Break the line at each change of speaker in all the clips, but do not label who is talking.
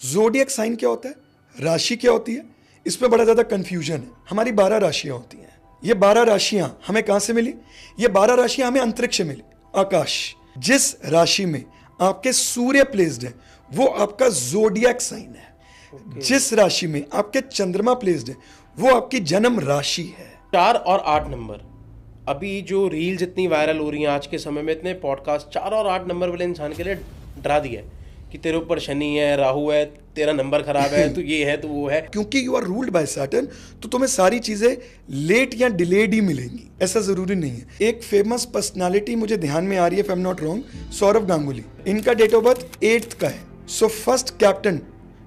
Zodiac sign क्या होता है, राशि क्या होती है, इसमें बड़ा ज़्यादा कन्फ्यूजन है। हमारी 12 राशियाँ होती हैं। ये 12 राशियाँ हमें कहाँ से मिली? ये 12 राशियाँ हमें अंतरिक्ष से मिली, आकाश। जिस राशि में आपके सूर्य प्लेस्ड है वो आपका ज़ोडिएक साइन है। जिस राशि में आपके चंद्रमा प्लेस्ड है वो आपकी जन्म राशि है।
4 और 8 नंबर, अभी जो रील्स इतनी वायरल हो रही हैं आज के समय में, इतने पॉडकास्ट 4 और 8 नंबर वाले इंसान के लिए डरा दिया है कि तेरे ऊपर शनि है, राहु है, तेरा नंबर खराब है, तो ये है तो वो है।
क्योंकि you are ruled by Saturn, तो तुम्हें सारी चीजें लेट या डिलेड ही मिलेंगी, ऐसा जरूरी नहीं है। एक फेमस पर्सनालिटी मुझे ध्यान में आ रही है, if I am not wrong, Saurav Ganguly. इनका डेट ऑफ बर्थ 8 का है। सो फर्स्ट कैप्टन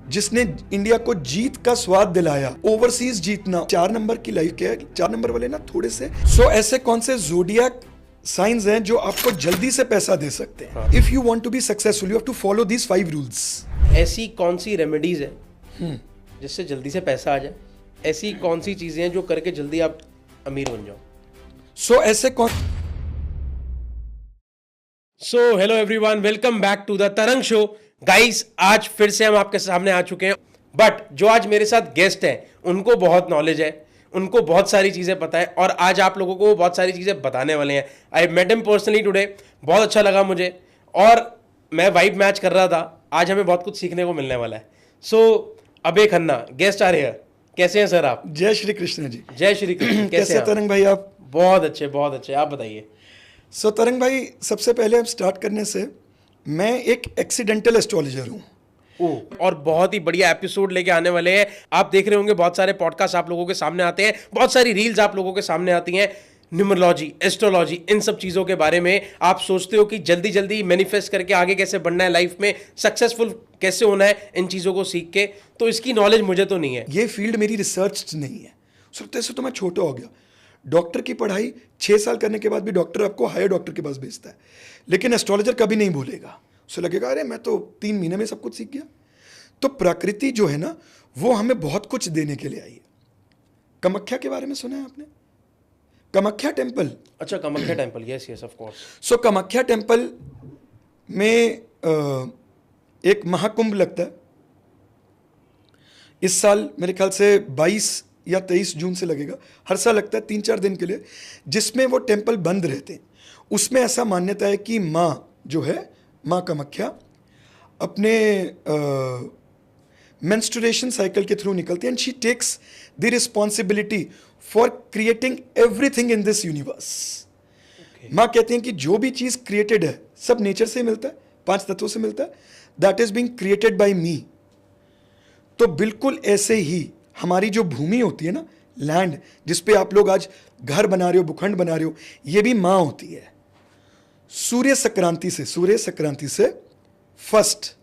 जिसने इंडिया को जीत का स्वाद दिलाया, ओवरसीज जीतना। 4 नंबर की लाइफ क्या है, 4 नंबर वाले ना थोड़े से। सो ऐसे कौन से ज़ोडिएक साइंस हैं जो आपको जल्दी से पैसा दे सकते हैं? If you want to be successful you have to follow these 5 rules.
ऐसी कौन सी रेमेडीज है जिससे जल्दी से पैसा आ जाए? ऐसी कौन सी चीजें हैं जो करके जल्दी आप अमीर बन जाओ?
सो ऐसे कौन
so hello everyone, welcome back to the Tarang show. Guys, आज फिर से हम आपके सामने आ चुके हैं, बट जो आज मेरे साथ गेस्ट हैं उनको बहुत नॉलेज है, उनको बहुत सारी चीज़ें पता है और आज आप लोगों को बहुत सारी चीज़ें बताने वाले हैं। I met him personally today, बहुत अच्छा लगा मुझे और मैं वाइब मैच कर रहा था। आज हमें बहुत कुछ सीखने को मिलने वाला है। सो अबे खन्ना गेस्ट आ रहे हैं। कैसे हैं सर आप?
जय श्री कृष्ण जी।
जय श्री कृष्ण।
कैसे तरंग भाई आप?
बहुत अच्छे, बहुत अच्छे। आप बताइए।
सो तरंग भाई, सबसे पहले अब स्टार्ट करने से, मैं एक एक्सीडेंटल एस्ट्रोलॉजर हूँ
और बहुत ही बढ़िया एपिसोड लेके आने वाले हैं। आप देख रहे होंगे बहुत सारे पॉडकास्ट आप लोगों के सामने आते हैं, बहुत सारी रील्स आप लोगों के सामने आती हैं, न्यूमरोलॉजी, एस्ट्रोलॉजी, इन सब चीज़ों के बारे में। आप सोचते हो कि जल्दी जल्दी मैनिफेस्ट करके आगे कैसे बढ़ना है, लाइफ में सक्सेसफुल कैसे होना है, इन चीज़ों को सीख के। तो इसकी नॉलेज मुझे तो नहीं है।
ये फील्ड मेरी रिसर्च नहीं है। सोचते से तो मैं छोटा हो गया। डॉक्टर की पढ़ाई 6 साल करने के बाद भी डॉक्टर आपको हायर डॉक्टर के पास भेजता है, लेकिन एस्ट्रोलॉजर कभी नहीं बोलेगा। उसे लगेगा अरे मैं तो 3 महीने में सब कुछ सीख गया। तो प्रकृति जो है ना, वो हमें बहुत कुछ देने के लिए आई है। कामाख्या के बारे में सुना है आपने? कामाख्या टेम्पल।
अच्छा, Kamakhya temple, yes yes of course.
So Kamakhya temple में एक महाकुंभ लगता है। इस साल मेरे ख्याल से 22 या 23 जून से लगेगा। हर साल लगता है 3-4 दिन के लिए, जिसमें वो टेम्पल बंद रहते हैं। उसमें ऐसा मान्यता है कि माँ जो है, माँ कामाख्या, अपने मेंस्ट्रुएशन साइकिल के थ्रू निकलती है and she takes the responsibility for creating everything in this universe. माँ कहती हैं कि जो भी चीज़ क्रिएटेड है सब नेचर से मिलता है, 5 तत्वों से मिलता है, that is being created by me. तो बिल्कुल ऐसे ही हमारी जो भूमि होती है ना, लैंड, जिस पे आप लोग आज घर बना रहे हो, भूखंड बना रहे हो, ये भी माँ होती है। सूर्य संक्रांति से 1st,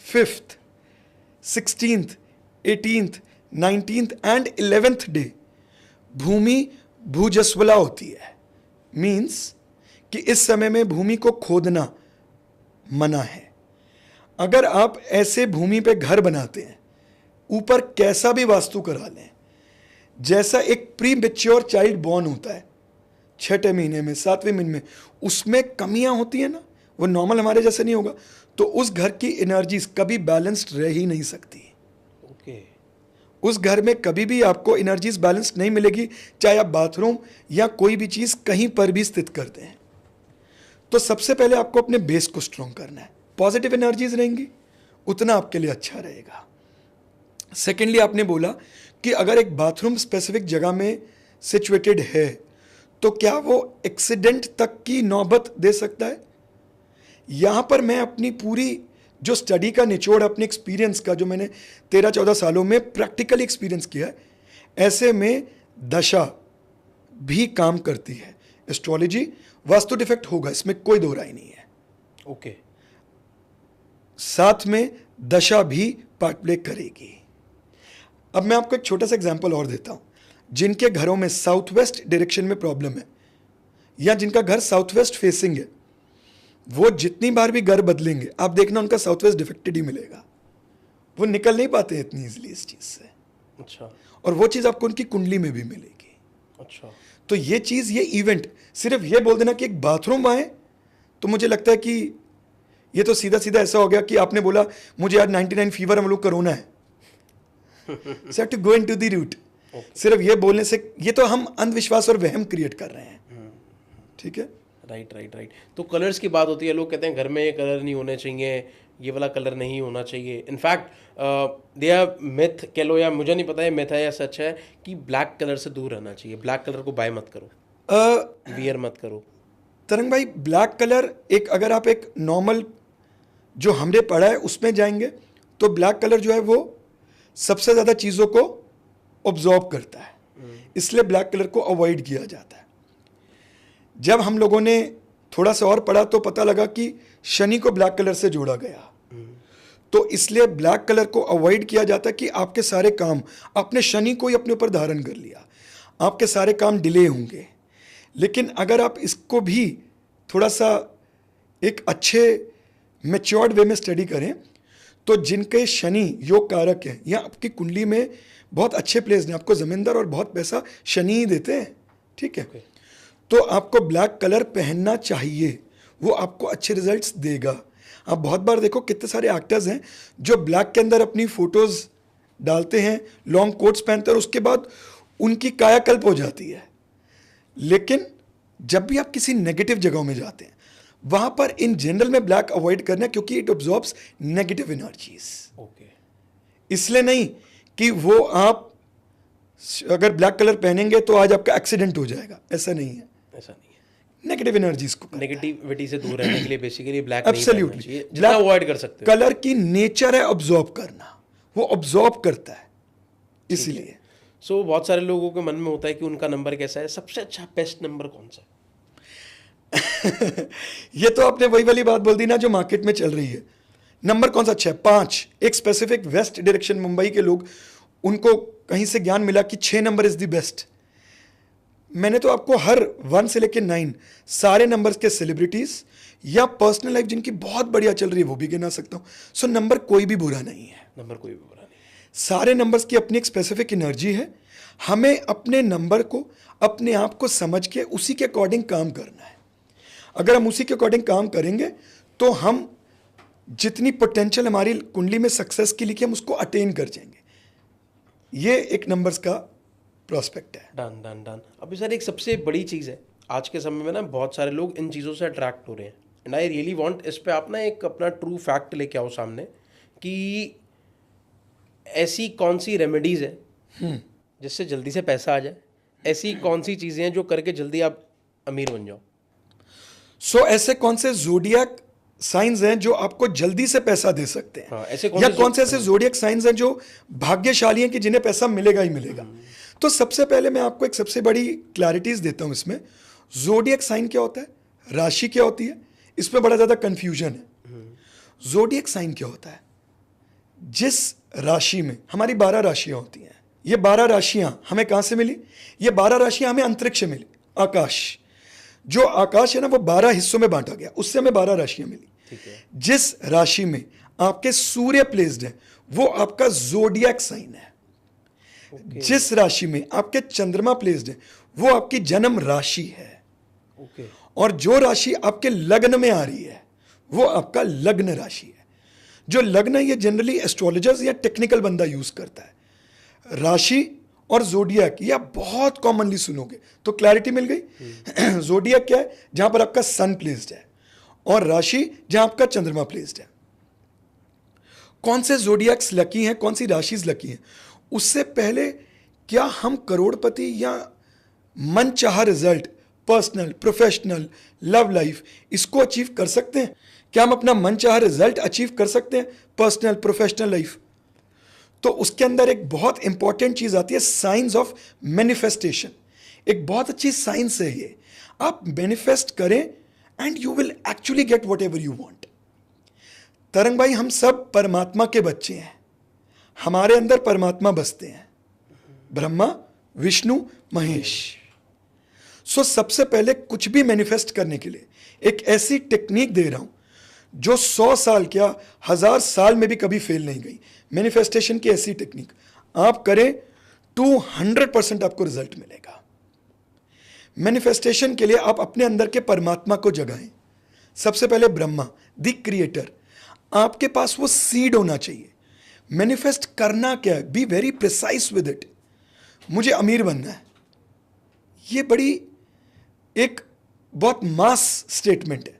5th, 16th, 18th, 19th and 11th day भूमि भूजस्वला होती है। मीन्स कि इस समय में भूमि को खोदना मना है। अगर आप ऐसे भूमि पे घर बनाते हैं, ऊपर कैसा भी वास्तु करा लें, जैसा एक प्री मैच्योर चाइल्ड बॉर्न होता है 6ठे महीने में, 7वें महीने में, उसमें कमियां होती है ना, वो नॉर्मल हमारे जैसे नहीं होगा, तो उस घर की एनर्जीज कभी बैलेंस्ड रह ही नहीं सकती। उस घर में कभी भी आपको एनर्जीज बैलेंस्ड नहीं मिलेगी, चाहे आप बाथरूम या कोई भी चीज़ कहीं पर भी स्थित करते हैं। तो सबसे पहले आपको अपने बेस को स्ट्रॉन्ग करना है। पॉजिटिव एनर्जीज रहेंगी उतना आपके लिए अच्छा रहेगा। सेकेंडली, आपने बोला कि अगर एक बाथरूम स्पेसिफिक जगह में सिचुएटेड है तो क्या वो एक्सीडेंट तक की नौबत दे सकता है? यहाँ पर मैं अपनी पूरी जो स्टडी का निचोड़, अपने एक्सपीरियंस का, जो मैंने 13-14 सालों में प्रैक्टिकली एक्सपीरियंस किया है, ऐसे में दशा भी काम करती है। एस्ट्रोलॉजी वास्तु डिफेक्ट होगा, इसमें कोई दो राय नहीं है।
ओके।
साथ में दशा भी पार्ट प्ले करेगी। अब मैं आपको एक छोटा सा एग्जांपल और देता हूँ। जिनके घरों में साउथ वेस्ट डायरेक्शन में प्रॉब्लम है या जिनका घर साउथ वेस्ट फेसिंग है, वो जितनी बार भी घर बदलेंगे, आप देखना उनका साउथ वेस्ट डिफेक्टेड ही मिलेगा। वो निकल नहीं पाते हैं इतनी इजीली इस चीज़ से।
अच्छा।
और वो चीज़ आपको उनकी कुंडली में भी मिलेगी।
अच्छा।
तो ये चीज़, ये इवेंट, सिर्फ ये बोल देना कि एक बाथरूम आए, तो मुझे लगता है कि ये तो सीधा सीधा ऐसा हो गया कि आपने बोला मुझे आज 99 फीवर हम लोग कोरोना है, so to go into the root. सिर्फ ये बोलने से ये तो हम अंधविश्वास और वहम क्रिएट कर रहे हैं, ठीक है।
राइट। तो कलर्स की बात होती है, लोग कहते हैं घर में ये कलर नहीं होने चाहिए, ये वाला कलर नहीं होना चाहिए। इनफैक्ट दे आर मिथ कह लो, या मुझे नहीं पता है मिथ है या सच है, कि ब्लैक कलर से दूर रहना चाहिए, ब्लैक कलर को बाय मत करो, वियर मत करो।
तरंग भाई, ब्लैक कलर एक, अगर आप एक नॉर्मल जो हमने पढ़ा है उसमें जाएंगे तो ब्लैक कलर जो है वो सबसे ज़्यादा चीज़ों को ऑब्जॉर्व करता है, इसलिए ब्लैक कलर को अवॉइड किया जाता है। जब हम लोगों ने थोड़ा सा और पढ़ा तो पता लगा कि शनि को ब्लैक कलर से जोड़ा गया, तो इसलिए ब्लैक कलर को अवॉइड किया जाता है कि आपके सारे काम, आपने शनि को ही अपने ऊपर धारण कर लिया, आपके सारे काम डिले होंगे। लेकिन अगर आप इसको भी थोड़ा सा एक अच्छे मैच्योर्ड वे में स्टडी करें तो जिनके शनि योग कारक हैं या आपकी कुंडली में बहुत अच्छे प्लेस हैं, आपको जमींदार और बहुत पैसा शनि ही देते हैं, ठीक है, तो आपको ब्लैक कलर पहनना चाहिए, वो आपको अच्छे रिजल्ट्स देगा। आप बहुत बार देखो कितने सारे एक्टर्स हैं जो ब्लैक के अंदर अपनी फोटोज डालते हैं, लॉन्ग कोट्स पहनते हैं और उसके बाद उनकी कायाकल्प हो जाती है। लेकिन जब भी आप किसी नेगेटिव जगहों में जाते हैं वहां पर इन जनरल में ब्लैक अवॉइड करना, क्योंकि इट ऑब्जॉर्ब्स नेगेटिव एनर्जीज। इसलिए नहीं कि वो आप अगर ब्लैक कलर पहनेंगे तो आज आपका एक्सीडेंट हो जाएगा, ऐसा नहीं है। नेगेटिव एनर्जीज को,
नेगेटिविटी से दूर रहने के लिए बेसिकली ब्लैक
एब्सोल्युटली
जितना अवॉइड कर सकते हो।
कलर की नेचर है ऑब्जॉर्व करना, वो ऑब्जॉर्व करता है, इसीलिए।
सो बहुत सारे लोगों के मन में होता है कि उनका नंबर कैसा है, सबसे अच्छा बेस्ट नंबर कौन सा है?
ये तो आपने वही वाली बात बोल दी ना जो मार्केट में चल रही है। नंबर कौन सा अच्छा है? 5। एक स्पेसिफिक वेस्ट डायरेक्शन मुंबई के लोग, उनको कहीं से ज्ञान मिला कि 6 नंबर इज द बेस्ट। मैंने तो आपको हर 1 से लेकर 9 सारे नंबर्स के सेलिब्रिटीज या पर्सनल लाइफ जिनकी बहुत बढ़िया चल रही है वो भी गिना सकता हूं। सो नंबर कोई भी बुरा नहीं है,
नंबर कोई भी बुरा नहीं।
सारे नंबर्स की अपनी एक स्पेसिफिक एनर्जी है। हमें अपने नंबर को, अपने आप को समझ के उसी के अकॉर्डिंग काम करना है। अगर हम उसी के अकॉर्डिंग काम करेंगे तो हम जितनी पोटेंशियल हमारी कुंडली में सक्सेस की लिखी हम उसको अटेन कर जाएंगे। ये एक नंबर्स का प्रोस्पेक्ट है।
डन। अभी सर एक सबसे बड़ी चीज़ है आज के समय में ना, बहुत सारे लोग इन चीज़ों से अट्रैक्ट हो रहे हैं, एंड आई रियली वांट इस पे आप ना एक अपना ट्रू फैक्ट लेके आओ सामने कि ऐसी कौन सी रेमेडीज़ है जिससे जल्दी से पैसा आ जाए, ऐसी कौन सी चीज़ें हैं जो करके जल्दी आप अमीर बन जाओ।
सो ऐसे कौन से ज़ोडिएक साइंस हैं जो आपको जल्दी से पैसा दे सकते हैं?
हाँ, ऐसे
कौन से ऐसे ज़ोडिएक साइंस हैं जो भाग्यशाली हैं कि जिन्हें पैसा मिलेगा ही मिलेगा? तो सबसे पहले मैं आपको एक सबसे बड़ी क्लैरिटीज देता हूं इसमें। ज़ोडिएक साइन क्या होता है, राशि क्या होती है, इसमें बड़ा ज़्यादा कंफ्यूजन है। ज़ोडिएक साइन क्या होता है? जिस राशि में हमारी 12 राशियां होती हैं, ये 12 राशियां हमें कहां से मिली? ये 12 राशियां हमें अंतरिक्ष से मिली, आकाश। जो आकाश है ना वो 12 हिस्सों में बांटा गया, उससे हमें 12 राशियां मिली। जिस राशि में आपके सूर्य प्लेस्ड है वो आपका ज़ोडिएक साइन है। जिस राशि में आपके चंद्रमा प्लेस्ड है वो आपकी जन्म राशि है। और जो राशि आपके लग्न में आ रही है वो आपका लग्न राशि है। जो लग्न है ये जनरली एस्ट्रोलॉजर्स या टेक्निकल बंदा यूज करता है। राशि और जोडियक ये आप बहुत कॉमनली सुनोगे, तो क्लैरिटी मिल गई। जोडियक क्या है? जहां पर आपका सन प्लेस्ड है, और राशि जहां आपका चंद्रमा प्लेस्ड है। कौन से जोडियक्स लकी हैं, कौन सी राशिज लकी हैं, उससे पहले क्या हम करोड़पति या मनचाहा result, personal, professional, love life, इसको अचीव कर सकते हैं? क्या हम अपना मनचाहा रिजल्ट अचीव कर सकते हैं, पर्सनल, प्रोफेशनल लाइफ? तो उसके अंदर एक बहुत इंपॉर्टेंट चीज आती है, साइंस ऑफ मैनिफेस्टेशन। एक बहुत अच्छी साइंस है ये। आप मैनिफेस्ट करें and you will actually get what ever you want. तरंग भाई, हम सब परमात्मा के बच्चे हैं, हमारे अंदर परमात्मा बसते हैं, ब्रह्मा, विष्णु, महेश। सो सबसे पहले कुछ भी मैनिफेस्ट करने के लिए एक ऐसी टेक्निक दे रहा हूं जो 100 साल क्या 1000 साल में भी कभी फेल नहीं गई। मैनिफेस्टेशन की ऐसी टेक्निक आप करें, 200% आपको रिजल्ट मिलेगा। मैनिफेस्टेशन के लिए आप अपने अंदर के परमात्मा को जगाएं, सबसे पहले ब्रह्मा द क्रिएटर, आपके पास वो सीड होना चाहिए। मैनिफेस्ट करना क्या है, be very precise with it. मुझे अमीर बनना है, ये बड़ी एक बहुत मास स्टेटमेंट है।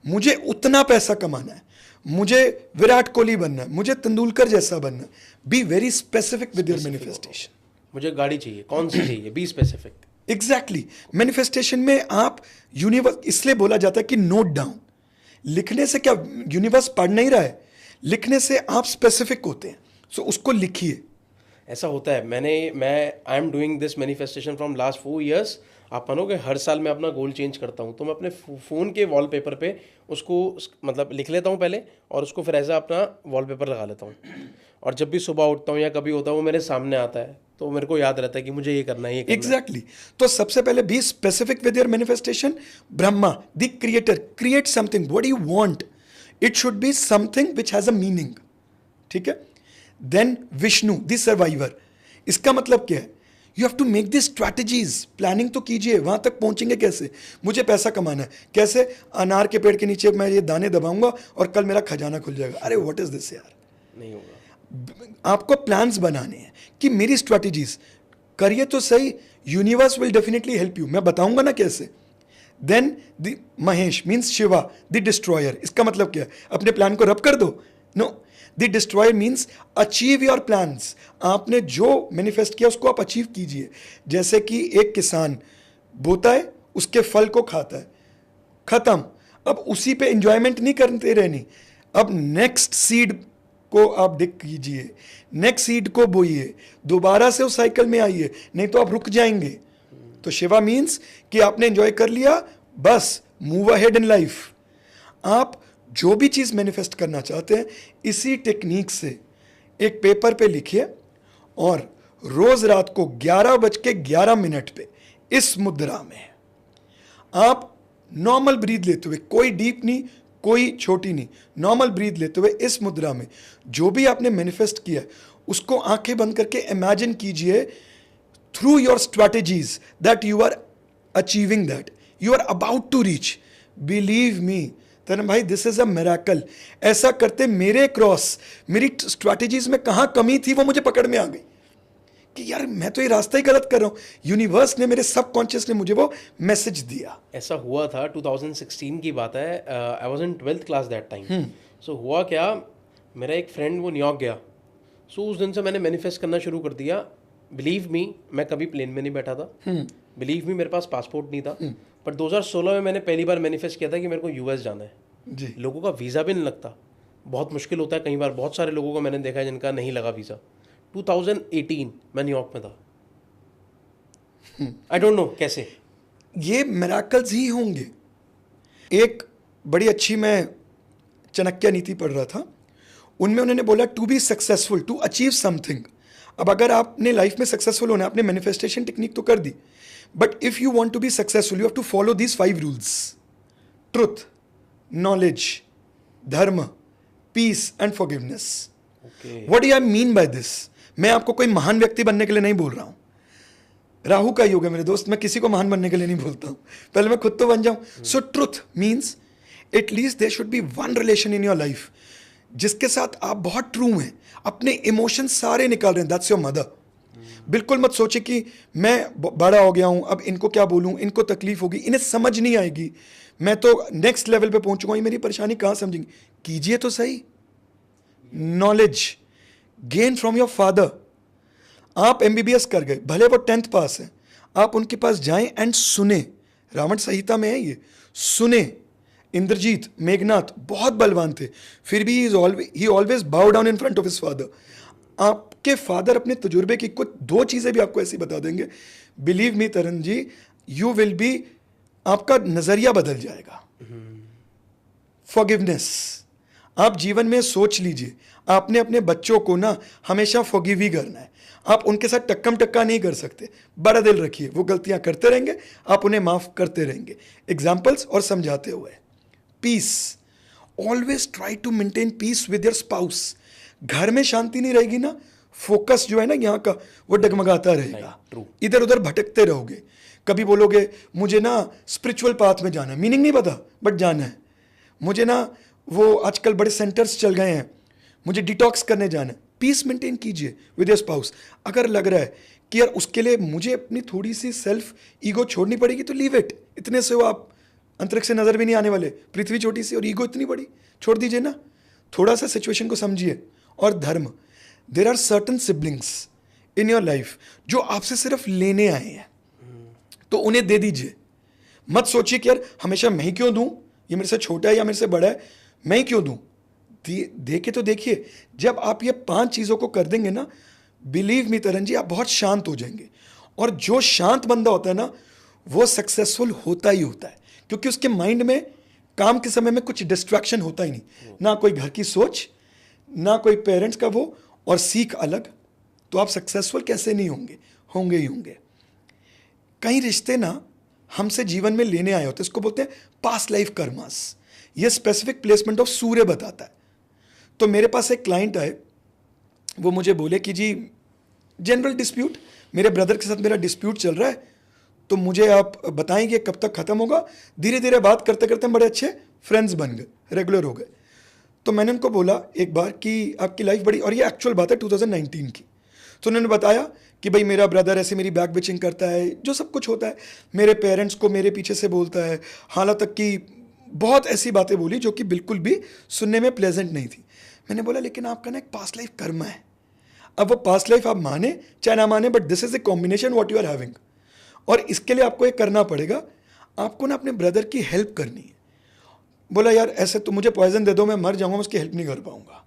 मुझे उतना पैसा कमाना है, मुझे विराट कोहली बनना है, मुझे तेंदुलकर जैसा बनना है। Be very specific with your manifestation.
मुझे गाड़ी चाहिए, कौन सी चाहिए, बी स्पेसिफिक।
एग्जैक्टली मैनिफेस्टेशन में आप यूनिवर्स, इसलिए बोला जाता है कि नोट डाउन। लिखने से क्या यूनिवर्स पढ़ नहीं रहा है, लिखने से आप स्पेसिफिक होते हैं। सो उसको लिखिए।
ऐसा होता है। मैं I am doing this manifestation from last 4 years। आप मानोगे हर साल मैं अपना गोल चेंज करता हूँ, तो मैं अपने फ़ोन के वॉलपेपर पे उसको मतलब लिख लेता हूँ पहले, और उसको फिर ऐसा अपना वॉलपेपर लगा लेता हूँ, और जब भी सुबह उठता हूँ या कभी होता है वो मेरे सामने आता है, तो मेरे को याद रहता है कि मुझे ये करना है, ये करना है।
एग्जैक्टली तो सबसे पहले be specific with your manifestation. Brahma the creator, create something, what do you want, it should be something which has a meaning. ठीक है। देन विष्णु द सर्वाइवर, इसका मतलब क्या है, you have to make this strategies, planning तो कीजिए। वहां तक पहुंचेंगे कैसे, मुझे पैसा कमाना है, कैसे अनार के पेड़ के नीचे मैं ये दाने दबाऊंगा और कल मेरा खजाना खुल जाएगा। अरे व्हाट इज दिस यार,
नहीं होगा।
आपको प्लान्स बनाने हैं कि मेरी स्ट्रैटेजीज करिए तो सही, universe will definitely help you. मैं बताऊंगा ना कैसे। Then the Mahesh means Shiva the destroyer, इसका मतलब क्या है, अपने प्लान को रब कर दो। No, the destroyer means achieve your plans. आपने जो मैनिफेस्ट किया उसको आप अचीव कीजिए। जैसे कि एक किसान बोता है, उसके फल को खाता है, खत्म। अब उसी पे एंजॉयमेंट नहीं करते रहनी, अब नेक्स्ट सीड को आप डिग कीजिए, नेक्स्ट सीड को बोइए, दोबारा से उस साइकिल में आइए, नहीं तो आप रुक जाएंगे। तो शिवा मीन्स कि आपने एंजॉय कर लिया, बस मूव अहेड इन लाइफ। आप जो भी चीज मैनिफेस्ट करना चाहते हैं, इसी टेक्निक से एक पेपर पे लिखिए, और रोज रात को 11:11 पे इस मुद्रा में आप नॉर्मल ब्रीथ लेते हुए, कोई डीप नहीं, कोई छोटी नहीं, नॉर्मल ब्रीथ लेते हुए इस मुद्रा में जो भी आपने मैनिफेस्ट किया उसको आंखें बंद करके इमेजिन कीजिए, through your strategies that you are achieving that, you are about to reach. Believe me Taran भाई, दिस इज अ मिरेकल। ऐसा करते मेरे क्रॉस, मेरी स्ट्रैटेजीज में कहाँ कमी थी वो मुझे पकड़ में आ गई कि यार मैं तो ये रास्ता ही गलत कर रहा हूँ। यूनिवर्स ने, मेरे सबकॉन्शियस ने मुझे वो मैसेज दिया।
ऐसा हुआ था 2016 की बात है। I was in 12th class that time. So हुआ क्या, मेरा एक फ्रेंड वो न्यूयॉर्क गया। सो उस दिन से मैंने मैनिफेस्ट करना शुरू कर दिया। बिलीव मी, मैं कभी प्लेन में नहीं बैठा था। बिलीव मी, मेरे पास पासपोर्ट नहीं था। पर 2016 में मैंने पहली बार मैनिफेस्ट किया था कि मेरे को यूएस जाना है
जी।
लोगों का वीज़ा भी नहीं लगता, बहुत मुश्किल होता है कई बार। बहुत सारे लोगों को मैंने देखा है जिनका नहीं लगा वीज़ा। 2018 मैं न्यूयॉर्क में था। आई डोंट नो कैसे।
ये मिरेकल्स ही होंगे। एक बड़ी अच्छी, मैं चाणक्य नीति पढ़ रहा था, उनमें उन्होंने बोला to be successful, to achieve something. अब अगर आपने लाइफ में सक्सेसफुल होना है, आपने मैनिफेस्टेशन टेक्निक तो कर दी, but if you want to be successful you have to follow these 5 rules: truth, knowledge, dharma, peace and forgiveness. What do I mean by this? मैं आपको कोई महान व्यक्ति बनने के लिए नहीं बोल रहा हूं। राहु का योग है मेरे दोस्त, मैं किसी को महान बनने के लिए नहीं बोलता हूं, पहले मैं खुद तो बन जाऊं। So truth means at least there should be one relation in your life जिसके साथ आप बहुत ट्रू हैं, अपने इमोशन सारे निकाल रहे हैं, दैट्स योर मदर। बिल्कुल मत सोचे कि मैं बड़ा हो गया हूं, अब इनको क्या बोलूं, इनको तकलीफ होगी, इन्हें समझ नहीं आएगी, मैं तो नेक्स्ट लेवल पे पहुंचूंगा, ये मेरी परेशानी कहां समझेंगे। कीजिए तो सही। Knowledge gain from your father. आप MBBS कर गए, भले वो 10th पास है, आप उनके पास जाएं एंड सुने। रावण संहिता में है ये, सुने। इंद्रजीत, मेघनाथ बहुत बलवान थे, फिर भी ही ऑलवेज बाउ down in front of his father. आपके फादर अपने तजुर्बे की कुछ 2 चीजें भी आपको ऐसी बता देंगे, believe me Taran ji, you will be, आपका नजरिया बदल जाएगा। फॉरगिवनेस, आप जीवन में सोच लीजिए, आपने अपने बच्चों को ना हमेशा फॉरगिव ही करना है। आप उनके साथ टक्कम टक्का नहीं कर सकते, बड़ा दिल रखिए, वो गलतियां करते रहेंगे, आप उन्हें माफ करते रहेंगे, एग्जाम्पल्स और समझाते हुए। Peace, always try to maintain peace with your spouse. घर में शांति नहीं रहेगी ना, फोकस जो है ना यहाँ का वो डगमगाता रहेगा, इधर उधर भटकते रहोगे। कभी बोलोगे मुझे ना स्पिरिचुअल पाथ में जाना है, मीनिंग नहीं पता बट जाना है। मुझे ना वो आजकल बड़े सेंटर्स चल गए हैं, मुझे डिटॉक्स करने जाना है। पीस मेंटेन कीजिए विद योर स्पाउस। अगर लग रहा है कि यार उसके लिए मुझे अपनी थोड़ी सी सेल्फ ईगो छोड़नी पड़ेगी तो लीव इट। इतने से वो आप अंतरिक्ष से नजर भी नहीं आने वाले, पृथ्वी छोटी सी और ईगो इतनी बड़ी, छोड़ दीजिए ना। थोड़ा सा सिचुएशन को समझिए। और धर्म, there are certain siblings in your life जो आपसे सिर्फ लेने आए हैं, तो उन्हें दे दीजिए। मत सोचिए कि यार हमेशा मैं ही क्यों दूं, ये मेरे से छोटा है या मेरे से बड़ा है, मैं ही क्यों दूं। दे के तो देखिए। जब आप ये 5 चीज़ों को कर देंगे ना, बिलीव मी तरन जी, आप बहुत शांत हो जाएंगे। और जो शांत बंदा होता है ना, वो सक्सेसफुल होता ही होता है, क्योंकि उसके माइंड में काम के समय में कुछ डिस्ट्रैक्शन होता ही नहीं, ना कोई घर की सोच, ना कोई पेरेंट्स का वो, और सीख अलग। तो आप सक्सेसफुल कैसे नहीं होंगे, होंगे ही होंगे। कई रिश्ते ना हमसे जीवन में लेने आए होते हैं, इसको बोलते हैं पास्ट लाइफ कर्मास। ये स्पेसिफिक प्लेसमेंट ऑफ सूर्य बताता है। तो मेरे पास एक क्लाइंट आए, वो मुझे बोले कि जी जनरल डिस्प्यूट, मेरे ब्रदर के साथ मेरा डिस्प्यूट चल रहा है, तो मुझे आप बताएंगे कब तक खत्म होगा। धीरे धीरे बात करते करते हम बड़े अच्छे फ्रेंड्स बन गए, रेगुलर हो गए। तो मैंने उनको बोला एक बार कि आपकी लाइफ बड़ी, और ये एक्चुअल बात है 2019 की। तो उन्होंने बताया कि भाई मेरा ब्रदर ऐसे मेरी बैक बिचिंग करता है, जो सब कुछ होता है, मेरे पेरेंट्स को मेरे पीछे से बोलता है, हालांकि तक कि बहुत ऐसी बातें बोली जो कि बिल्कुल भी सुनने में प्लेजेंट नहीं थी। मैंने बोला लेकिन आपका ना एक पास्ट लाइफ कर्म है। अब वो पास्ट लाइफ आप माने चाहे ना माने, but this is a combination what you are having. और इसके लिए आपको ये करना पड़ेगा, आपको ना अपने ब्रदर की हेल्प करनी है। बोला यार ऐसे तो मुझे पॉइजन दे दो, मैं मर जाऊंगा, मैं उसकी हेल्प नहीं कर पाऊंगा।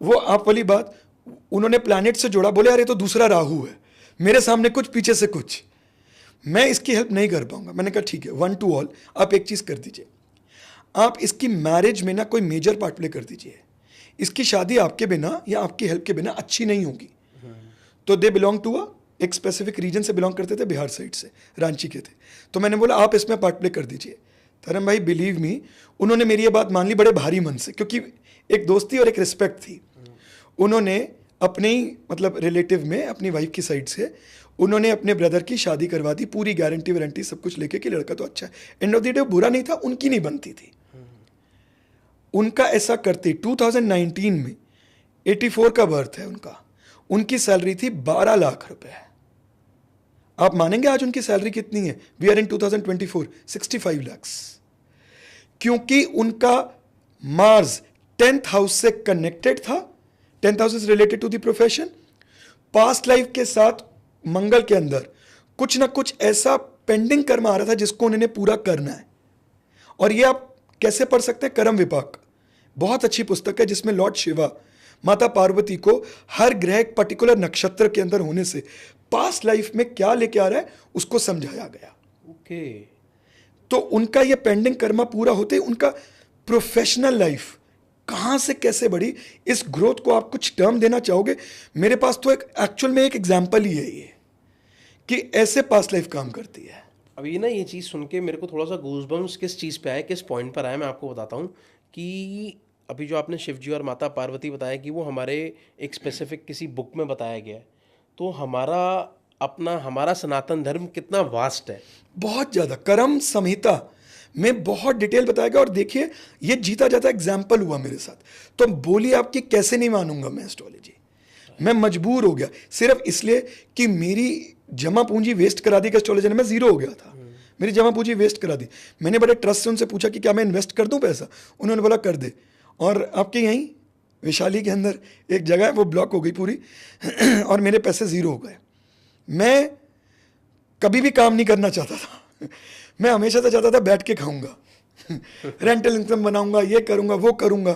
वो आप वाली बात उन्होंने प्लैनेट से जोड़ा। बोले यार ये तो दूसरा राहु है, मेरे सामने कुछ पीछे से कुछ, मैं इसकी हेल्प नहीं कर पाऊंगा। मैंने कहा ठीक है, 1 to all, आप एक चीज कर दीजिए, आप इसकी मैरिज में ना कोई मेजर पार्ट प्ले कर दीजिए। इसकी शादी आपके बिना या आपकी हेल्प के बिना अच्छी नहीं होगी। तो दे बिलोंग टू एक स्पेसिफिक रीजन से बिलोंग करते थे, बिहार साइड से, रांची के थे। तो मैंने बोला आप इसमें पार्ट प्ले कर दीजिए। तरन भाई बिलीव मी, उन्होंने मेरी ये बात मान ली बड़े भारी मन से, क्योंकि एक दोस्ती और एक रिस्पेक्ट थी। उन्होंने अपने ही मतलब रिलेटिव में अपनी वाइफ की साइड से उन्होंने अपने ब्रदर की शादी करवा दी, पूरी गारंटी वारंटी सब कुछ लेके कि लड़का तो अच्छा है। एंड ऑफ द डे बुरा नहीं था, उनकी नहीं बनती थी। उनका ऐसा करते 2019 में 84 का बर्थ है उनका, उनकी सैलरी थी 12 लाख रुपए। आप मानेंगे आज उनकी सैलरी कितनी है? We are in 2024, 65 lakhs। क्योंकि उनका मार्स 10th हाउस से कनेक्टेड था। 10th house is related to the profession. Past life के साथ मंगल के अंदर कुछ ना कुछ ऐसा पेंडिंग कर्म आ रहा था जिसको उन्होंने पूरा करना है। और ये आप कैसे पढ़ सकते हैं? कर्म विपाक, बहुत अच्छी पुस्तक है, जिसमें लॉर्ड शिवा माता पार्वती को हर ग्रह एक पर्टिकुलर नक्षत्र के अंदर होने से पास्ट लाइफ में क्या लेके आ रहा है उसको समझाया गया।
ओके।
तो उनका ये पेंडिंग कर्मा पूरा होते ही उनका प्रोफेशनल लाइफ कहां से कैसे बढ़ी, इस ग्रोथ को आप कुछ टर्म देना चाहोगे? मेरे पास तो एक एक्चुअल में एक एग्जाम्पल ही है ये, कि ऐसे पास्ट लाइफ काम करती है।
अभी ना ये चीज़ सुन के मेरे को थोड़ा सा गूज़बम्स किस चीज़ पे आया, किस पॉइंट पर आया, मैं आपको बताता हूँ। कि अभी जो आपने शिव जी और माता पार्वती बताया कि वो हमारे एक स्पेसिफिक किसी बुक में बताया गया है, तो हमारा सनातन धर्म कितना वास्ट है।
बहुत ज़्यादा कर्म संहिता में बहुत डिटेल बताया गया। और देखिए ये जीता जाता एग्जाम्पल हुआ मेरे साथ। तो बोलिए आपकी कैसे नहीं मानूंगा मैं एस्ट्रोलॉजी। मैं मजबूर हो गया सिर्फ इसलिए कि मेरी जमा पूंजी वेस्ट करा दी, एस्ट्रोलॉजी ने, मैं जीरो हो गया था, मेरी जमा पूंजी वेस्ट करा दी। मैंने बड़े ट्रस्ट से उनसे पूछा कि क्या मैं इन्वेस्ट कर दूं पैसा? उन्होंने बोला कर दे। और आपके यहीं वैशाली के अंदर एक जगह है, वो ब्लॉक हो गई पूरी और मेरे पैसे जीरो हो गए। मैं कभी भी काम नहीं करना चाहता था मैं हमेशा से चाहता था बैठ के खाऊंगा रेंटल इनकम बनाऊंगा, ये करूंगा वो करूंगा।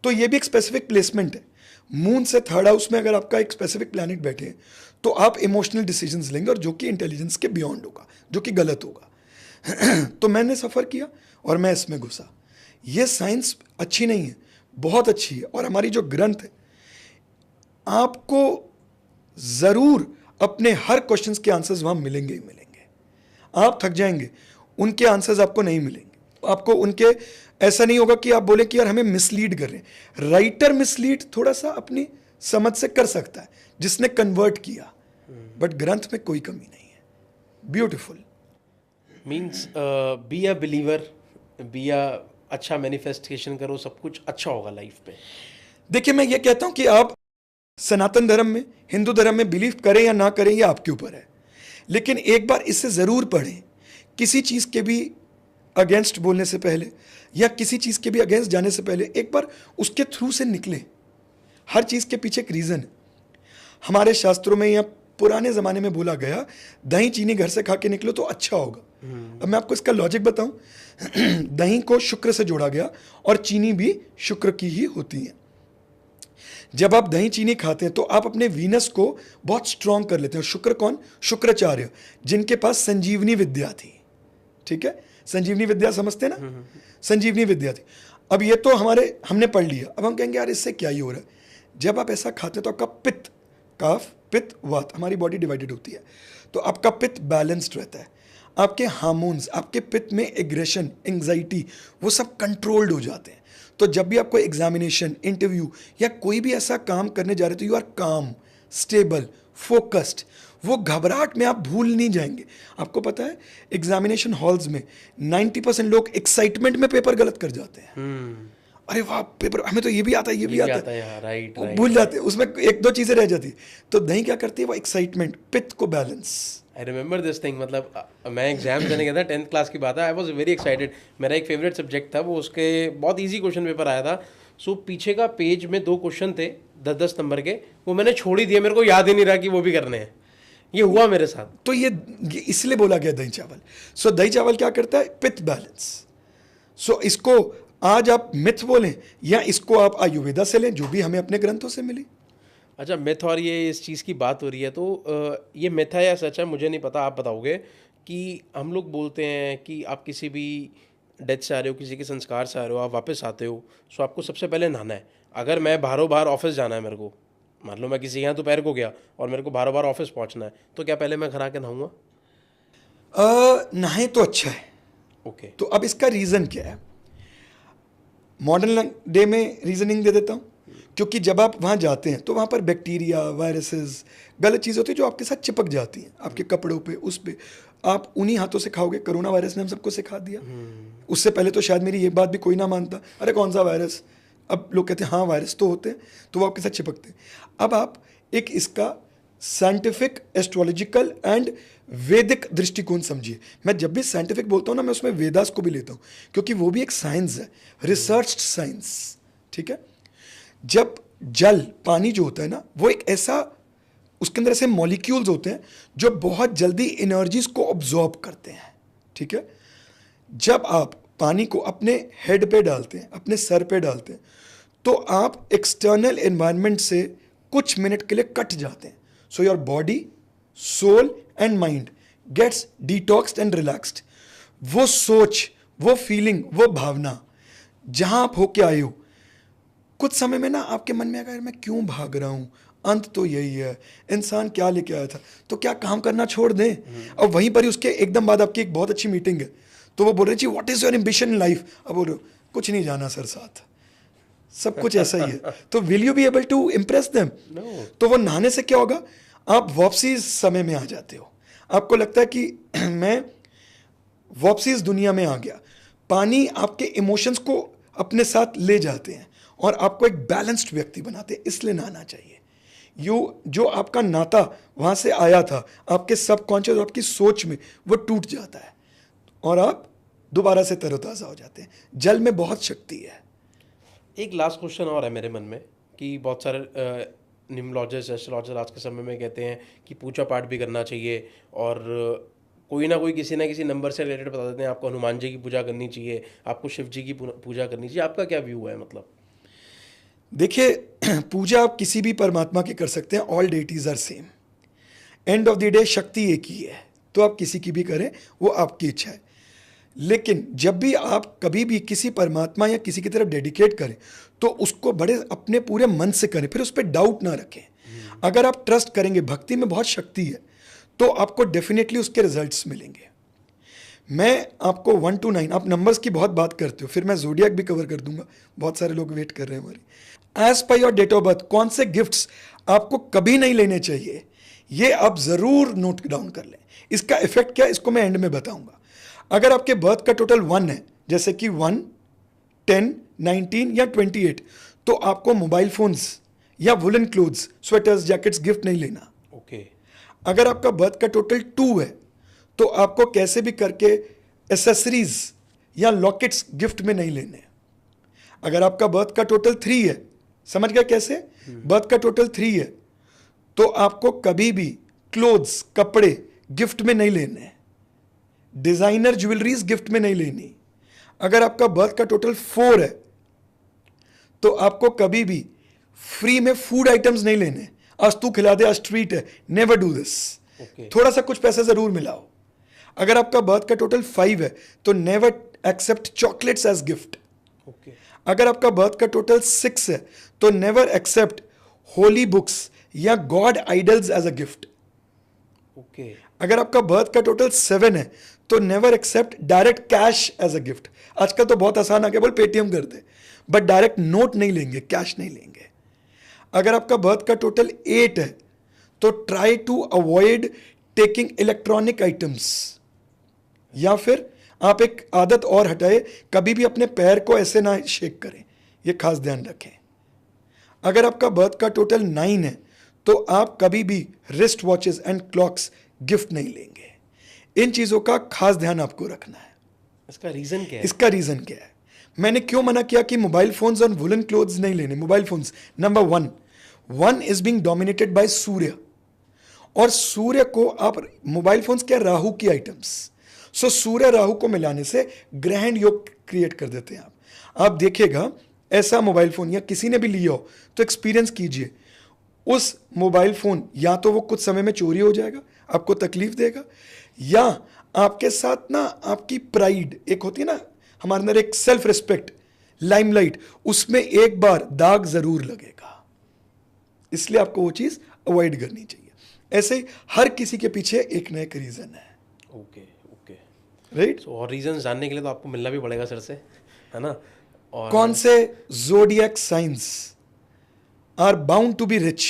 तो ये भी एक स्पेसिफिक प्लेसमेंट है। मून से 3rd हाउस में अगर आपका एक स्पेसिफिक प्लैनेट बैठे तो आप इमोशनल डिसीजंस लेंगे, और जो कि इंटेलिजेंस के बियॉन्ड होगा, जो कि गलत होगा तो मैंने सफ़र किया और मैं इसमें घुसा। ये साइंस अच्छी नहीं है, बहुत अच्छी है। और हमारी जो ग्रंथ है, आपको ज़रूर अपने हर क्वेश्चंस के आंसर्स वहाँ मिलेंगे ही मिलेंगे। आप थक जाएंगे, उनके आंसर्स आपको नहीं मिलेंगे। आपको उनके ऐसा नहीं होगा कि आप बोले कि यार हमें मिसलीड कर रहे हैं। राइटर मिसलीड थोड़ा सा अपनी समझ से कर सकता है जिसने कन्वर्ट किया, बट ग्रंथ में कोई कमी नहीं है। Beautiful.
Means be a believer, be a अच्छा मैनिफेस्टेशन करो, सब कुछ अच्छा होगा लाइफ पे।
देखिए, मैं ये कहता हूं कि आप सनातन धर्म में, हिंदू धर्म में बिलीव करें या ना करें, ये आपके ऊपर है, लेकिन एक बार इससे ज़रूर पढ़ें। किसी चीज़ के भी अगेंस्ट बोलने से पहले या किसी चीज़ के भी अगेंस्ट जाने से पहले एक बार उसके थ्रू से निकले। हर चीज़ के पीछे एक रीज़न है। हमारे शास्त्रों में या पुराने ज़माने में बोला गया, दही चीनी घर से खा के निकलो तो अच्छा होगा। अब मैं आपको इसका लॉजिक बताऊं। दही को शुक्र से जोड़ा गया और चीनी भी शुक्र की ही होती है। जब आप दही चीनी खाते हैं तो आप अपने वीनस को बहुत स्ट्रांग कर लेते हैं। शुक्र कौन? शुक्राचार्य, जिनके पास संजीवनी विद्या थी। ठीक है, संजीवनी विद्या समझते हैं ना? संजीवनी विद्या थी। अब ये तो हमने पढ़ लिया। अब हम कहेंगे यार इससे क्या ही हो रहा है। जब आप ऐसा खाते हैं तो आपका पित्त, काफ, पित्त, वात, हमारी बॉडी डिवाइडेड होती है, तो आपका पित्त बैलेंस्ड रहता है। आपके हार्मोन्स, आपके पित्त में एग्रेशन, एंग्जाइटी, वो सब कंट्रोल्ड हो जाते हैं। तो जब भी आप कोई एग्जामिनेशन, इंटरव्यू या कोई भी ऐसा काम करने जा रहे तो यू आर काम, स्टेबल, फोकस्ड। वो घबराहट में आप भूल नहीं जाएंगे। आपको पता है एग्जामिनेशन हॉल्स में 90% लोग एक्साइटमेंट में पेपर गलत कर जाते हैं। अरे वाह, पेपर हमें तो ये भी आता है, ये भी आता है,
राइट,
भूल जाते हैं। उसमें एक दो चीजें रह जाती। तो दही क्या करती है? वो एक्साइटमेंट, पित्त को balance.
I remember this thing. मतलब मैं एग्जाम देने गया था, 10th क्लास की बात है। I was very excited. मेरा एक फेवरेट सब्जेक्ट था वो, उसके बहुत ईजी क्वेश्चन पेपर आया था। सो पीछे का पेज में 2 क्वेश्चन थे 10-10 नंबर के, वो मैंने छोड़ ही दिए। मेरे को याद ही नहीं रहा कि वो भी करने हैं। ये हुआ मेरे साथ।
तो ये इसलिए बोला गया दही चावल। सो दही चावल क्या करता है? पित्त बैलेंस। सो इसको आज आप मिथ बोलें या इसको आप आयुर्वेदा से लें, जो भी हमें अपने ग्रंथों से मिली।
अच्छा, मिथ और ये इस चीज़ की बात हो रही है तो ये मिथ है या सच है मुझे नहीं पता, आप बताओगे। कि हम लोग बोलते हैं कि आप किसी भी डेथ से आ रहे हो, किसी के संस्कार से आ रहे हो, आप वापस आते हो, सो आपको सबसे पहले नहाना है। अगर मैं बाहर ऑफिस जाना है मेरे को, मान लो मैं किसी यहाँ दोपहर को गया और मेरे को बार ऑफिस पहुँचना है, तो क्या पहले मैं घर आके नहाऊंगा?
नहाए तो अच्छा है।
ओके।
तो अब इसका रीज़न क्या है? मॉडर्न डे में रीजनिंग दे देता हूँ। क्योंकि जब आप वहाँ जाते हैं तो वहाँ पर बैक्टीरिया, वायरसेस, गलत चीज़ होती है जो आपके साथ चिपक जाती हैं, आपके कपड़ों पे, उस पे। आप उन्हीं हाथों से खाओगे। कोरोना वायरस ने हम सबको सिखा दिया। उससे पहले तो शायद मेरी ये बात भी कोई ना मानता, अरे कौन सा वायरस। अब लोग कहते हैं हाँ वायरस तो होते हैं, तो वो आपके साथ चिपकते हैं। अब आप एक इसका साइंटिफिक, एस्ट्रोलॉजिकल एंड वैदिक दृष्टिकोण समझिए। मैं जब भी साइंटिफिक बोलता हूँ ना, मैं उसमें वेदास को भी लेता हूँ, क्योंकि वो भी एक साइंस है, रिसर्च्ड साइंस। ठीक है। जब जल, पानी जो होता है ना, वो एक ऐसा, उसके अंदर ऐसे मॉलिक्यूल्स होते हैं जो बहुत जल्दी एनर्जीज को ऑब्जॉर्ब करते हैं। ठीक है। जब आप पानी को अपने हेड पे डालते हैं, अपने सर पे डालते हैं, तो आप एक्सटर्नल एनवायरनमेंट से कुछ मिनट के लिए कट जाते हैं। So your body, soul and mind gets detoxed and relaxed. वो सोच, वो फीलिंग, वो भावना जहां आप होके आए हो, कुछ समय में ना आपके मन में आएगा मैं क्यों भाग रहा हूं, अंत तो यही है, इंसान क्या लेके आया था, तो क्या काम करना छोड़ दें। और वहीं पर ही उसके एकदम बाद आपकी एक बहुत अच्छी मीटिंग है, तो वो बोल रहे जी what is your ambition in life. अब बोल रहे हो कुछ नहीं जाना सर, साथ सब कुछ ऐसा ही है। तो will you be able to impress them? तो वो नहाने से क्या होगा, आप वापसी समय में आ जाते हो। आपको लगता है कि मैं वापसी इस दुनिया में आ गया। पानी आपके इमोशंस को अपने साथ ले जाते हैं और आपको एक बैलेंस्ड व्यक्ति बनाते हैं, इसलिए नहाना चाहिए। जो आपका नाता वहां से आया था, आपके सबकॉन्शियस, आपकी सोच में वो टूट जाता है और आप दोबारा से तरोताज़ा हो जाते हैं। जल में बहुत शक्ति है।
एक लास्ट क्वेश्चन और है मेरे मन में कि बहुत सारे न्यूमरोलॉजिस्ट, एस्ट्रोलॉजर आज के समय में कहते हैं कि पूजा पाठ भी करना चाहिए और कोई ना कोई किसी ना किसी नंबर से रिलेटेड बता देते हैं आपको हनुमान जी की पूजा करनी चाहिए, आपको शिव जी की पूजा करनी चाहिए। आपका क्या व्यू है? मतलब
देखिए, पूजा आप किसी भी परमात्मा की कर सकते हैं। All deities are same. End of the day शक्ति एक ही है, तो आप किसी की भी करें, वो आपकी इच्छा है। लेकिन जब भी आप कभी भी किसी परमात्मा या किसी की तरफ डेडिकेट करें तो उसको बड़े अपने पूरे मन से करें, फिर उस पर डाउट ना रखें। अगर आप ट्रस्ट करेंगे, भक्ति में बहुत शक्ति है, तो आपको डेफिनेटली उसके रिजल्ट्स मिलेंगे। मैं आपको 1 to 9, आप नंबर्स की बहुत बात करते हो, फिर मैं ज़ोडिएक भी कवर कर दूंगा, बहुत सारे लोग वेट कर रहे हैं हमारी। As per your date of birth कौन से गिफ्ट्स आपको कभी नहीं लेने चाहिए, ये आप ज़रूर नोट डाउन कर लें। इसका इफेक्ट क्या है इसको मैं एंड में बताऊंगा। अगर आपके बर्थ का टोटल 1 है, जैसे कि 1, 10, 19 या 28, तो आपको मोबाइल फोन्स या woollen clothes, sweaters, jackets gift नहीं लेना।
ओके।
अगर आपका बर्थ का टोटल 2 है तो आपको कैसे भी करके एसेसरीज या लॉकेट्स गिफ्ट में नहीं लेने। अगर आपका बर्थ का टोटल 3 है, समझ गया कैसे? बर्थ का टोटल 3 है तो आपको कभी भी क्लोथ्स, कपड़े गिफ्ट में नहीं लेने, डिजाइनर ज्वेलरीज गिफ्ट में नहीं लेनी। अगर आपका बर्थ का टोटल 4 है तो आपको कभी भी फ्री में फूड आइटम्स नहीं लेने। आज तू खिला दे, आज ट्रीट है, नेवर डू दिस। थोड़ा सा कुछ पैसा जरूर मिलाओ। अगर आपका बर्थ का टोटल 5 है तो never accept chocolates as gift. अगर आपका बर्थ का टोटल 6 है तो नेवर एक्सेप्ट होली बुक्स या god idols as a gift. अगर आपका बर्थ का टोटल 7 है तो never accept direct cash as a gift. आजकल तो बहुत आसान आ गया, बोल पेटीएम कर दे, बट डायरेक्ट नोट नहीं लेंगे, कैश नहीं लेंगे। अगर आपका बर्थ का टोटल 8 है तो try to avoid taking electronic items, या फिर आप एक आदत और हटाए, कभी भी अपने पैर को ऐसे ना शेक करें, ये खास ध्यान रखें। अगर आपका बर्थ का टोटल 9 है तो आप कभी भी wrist watches and clocks gift नहीं लेंगे। इन चीजों का खास ध्यान आपको रखना है।
इसका रीजन क्या है?
इसका रीजन क्या है? मैंने क्यों मना किया कि मोबाइल फोन्स और वुलन क्लोथ्स नहीं लेने? Mobile phones number 1 is being dominated by Surya, और सूर्य को आप मोबाइल फोन्स क्या, राहु की आइटम्स, सो सूर्य राहु को मिलाने से ग्रहण योग क्रिएट कर देते हैं। आप देखिएगा ऐसा मोबाइल फोन या किसी ने भी लिया हो तो एक्सपीरियंस कीजिए, उस मोबाइल फोन या तो वो कुछ समय में चोरी हो जाएगा, आपको तकलीफ देगा, या आपके साथ ना आपकी प्राइड एक होती है ना हमारे अंदर, एक सेल्फ रिस्पेक्ट, लाइमलाइट, उसमें एक बार दाग जरूर लगेगा। इसलिए आपको वो चीज अवॉइड करनी चाहिए। ऐसे ही हर किसी के पीछे एक ना एक रीजन है।
Okay okay,
right.
और रीजन जानने के लिए तो आपको मिलना भी पड़ेगा सर से, है ना? और
कौन से zodiac signs are bound to be rich,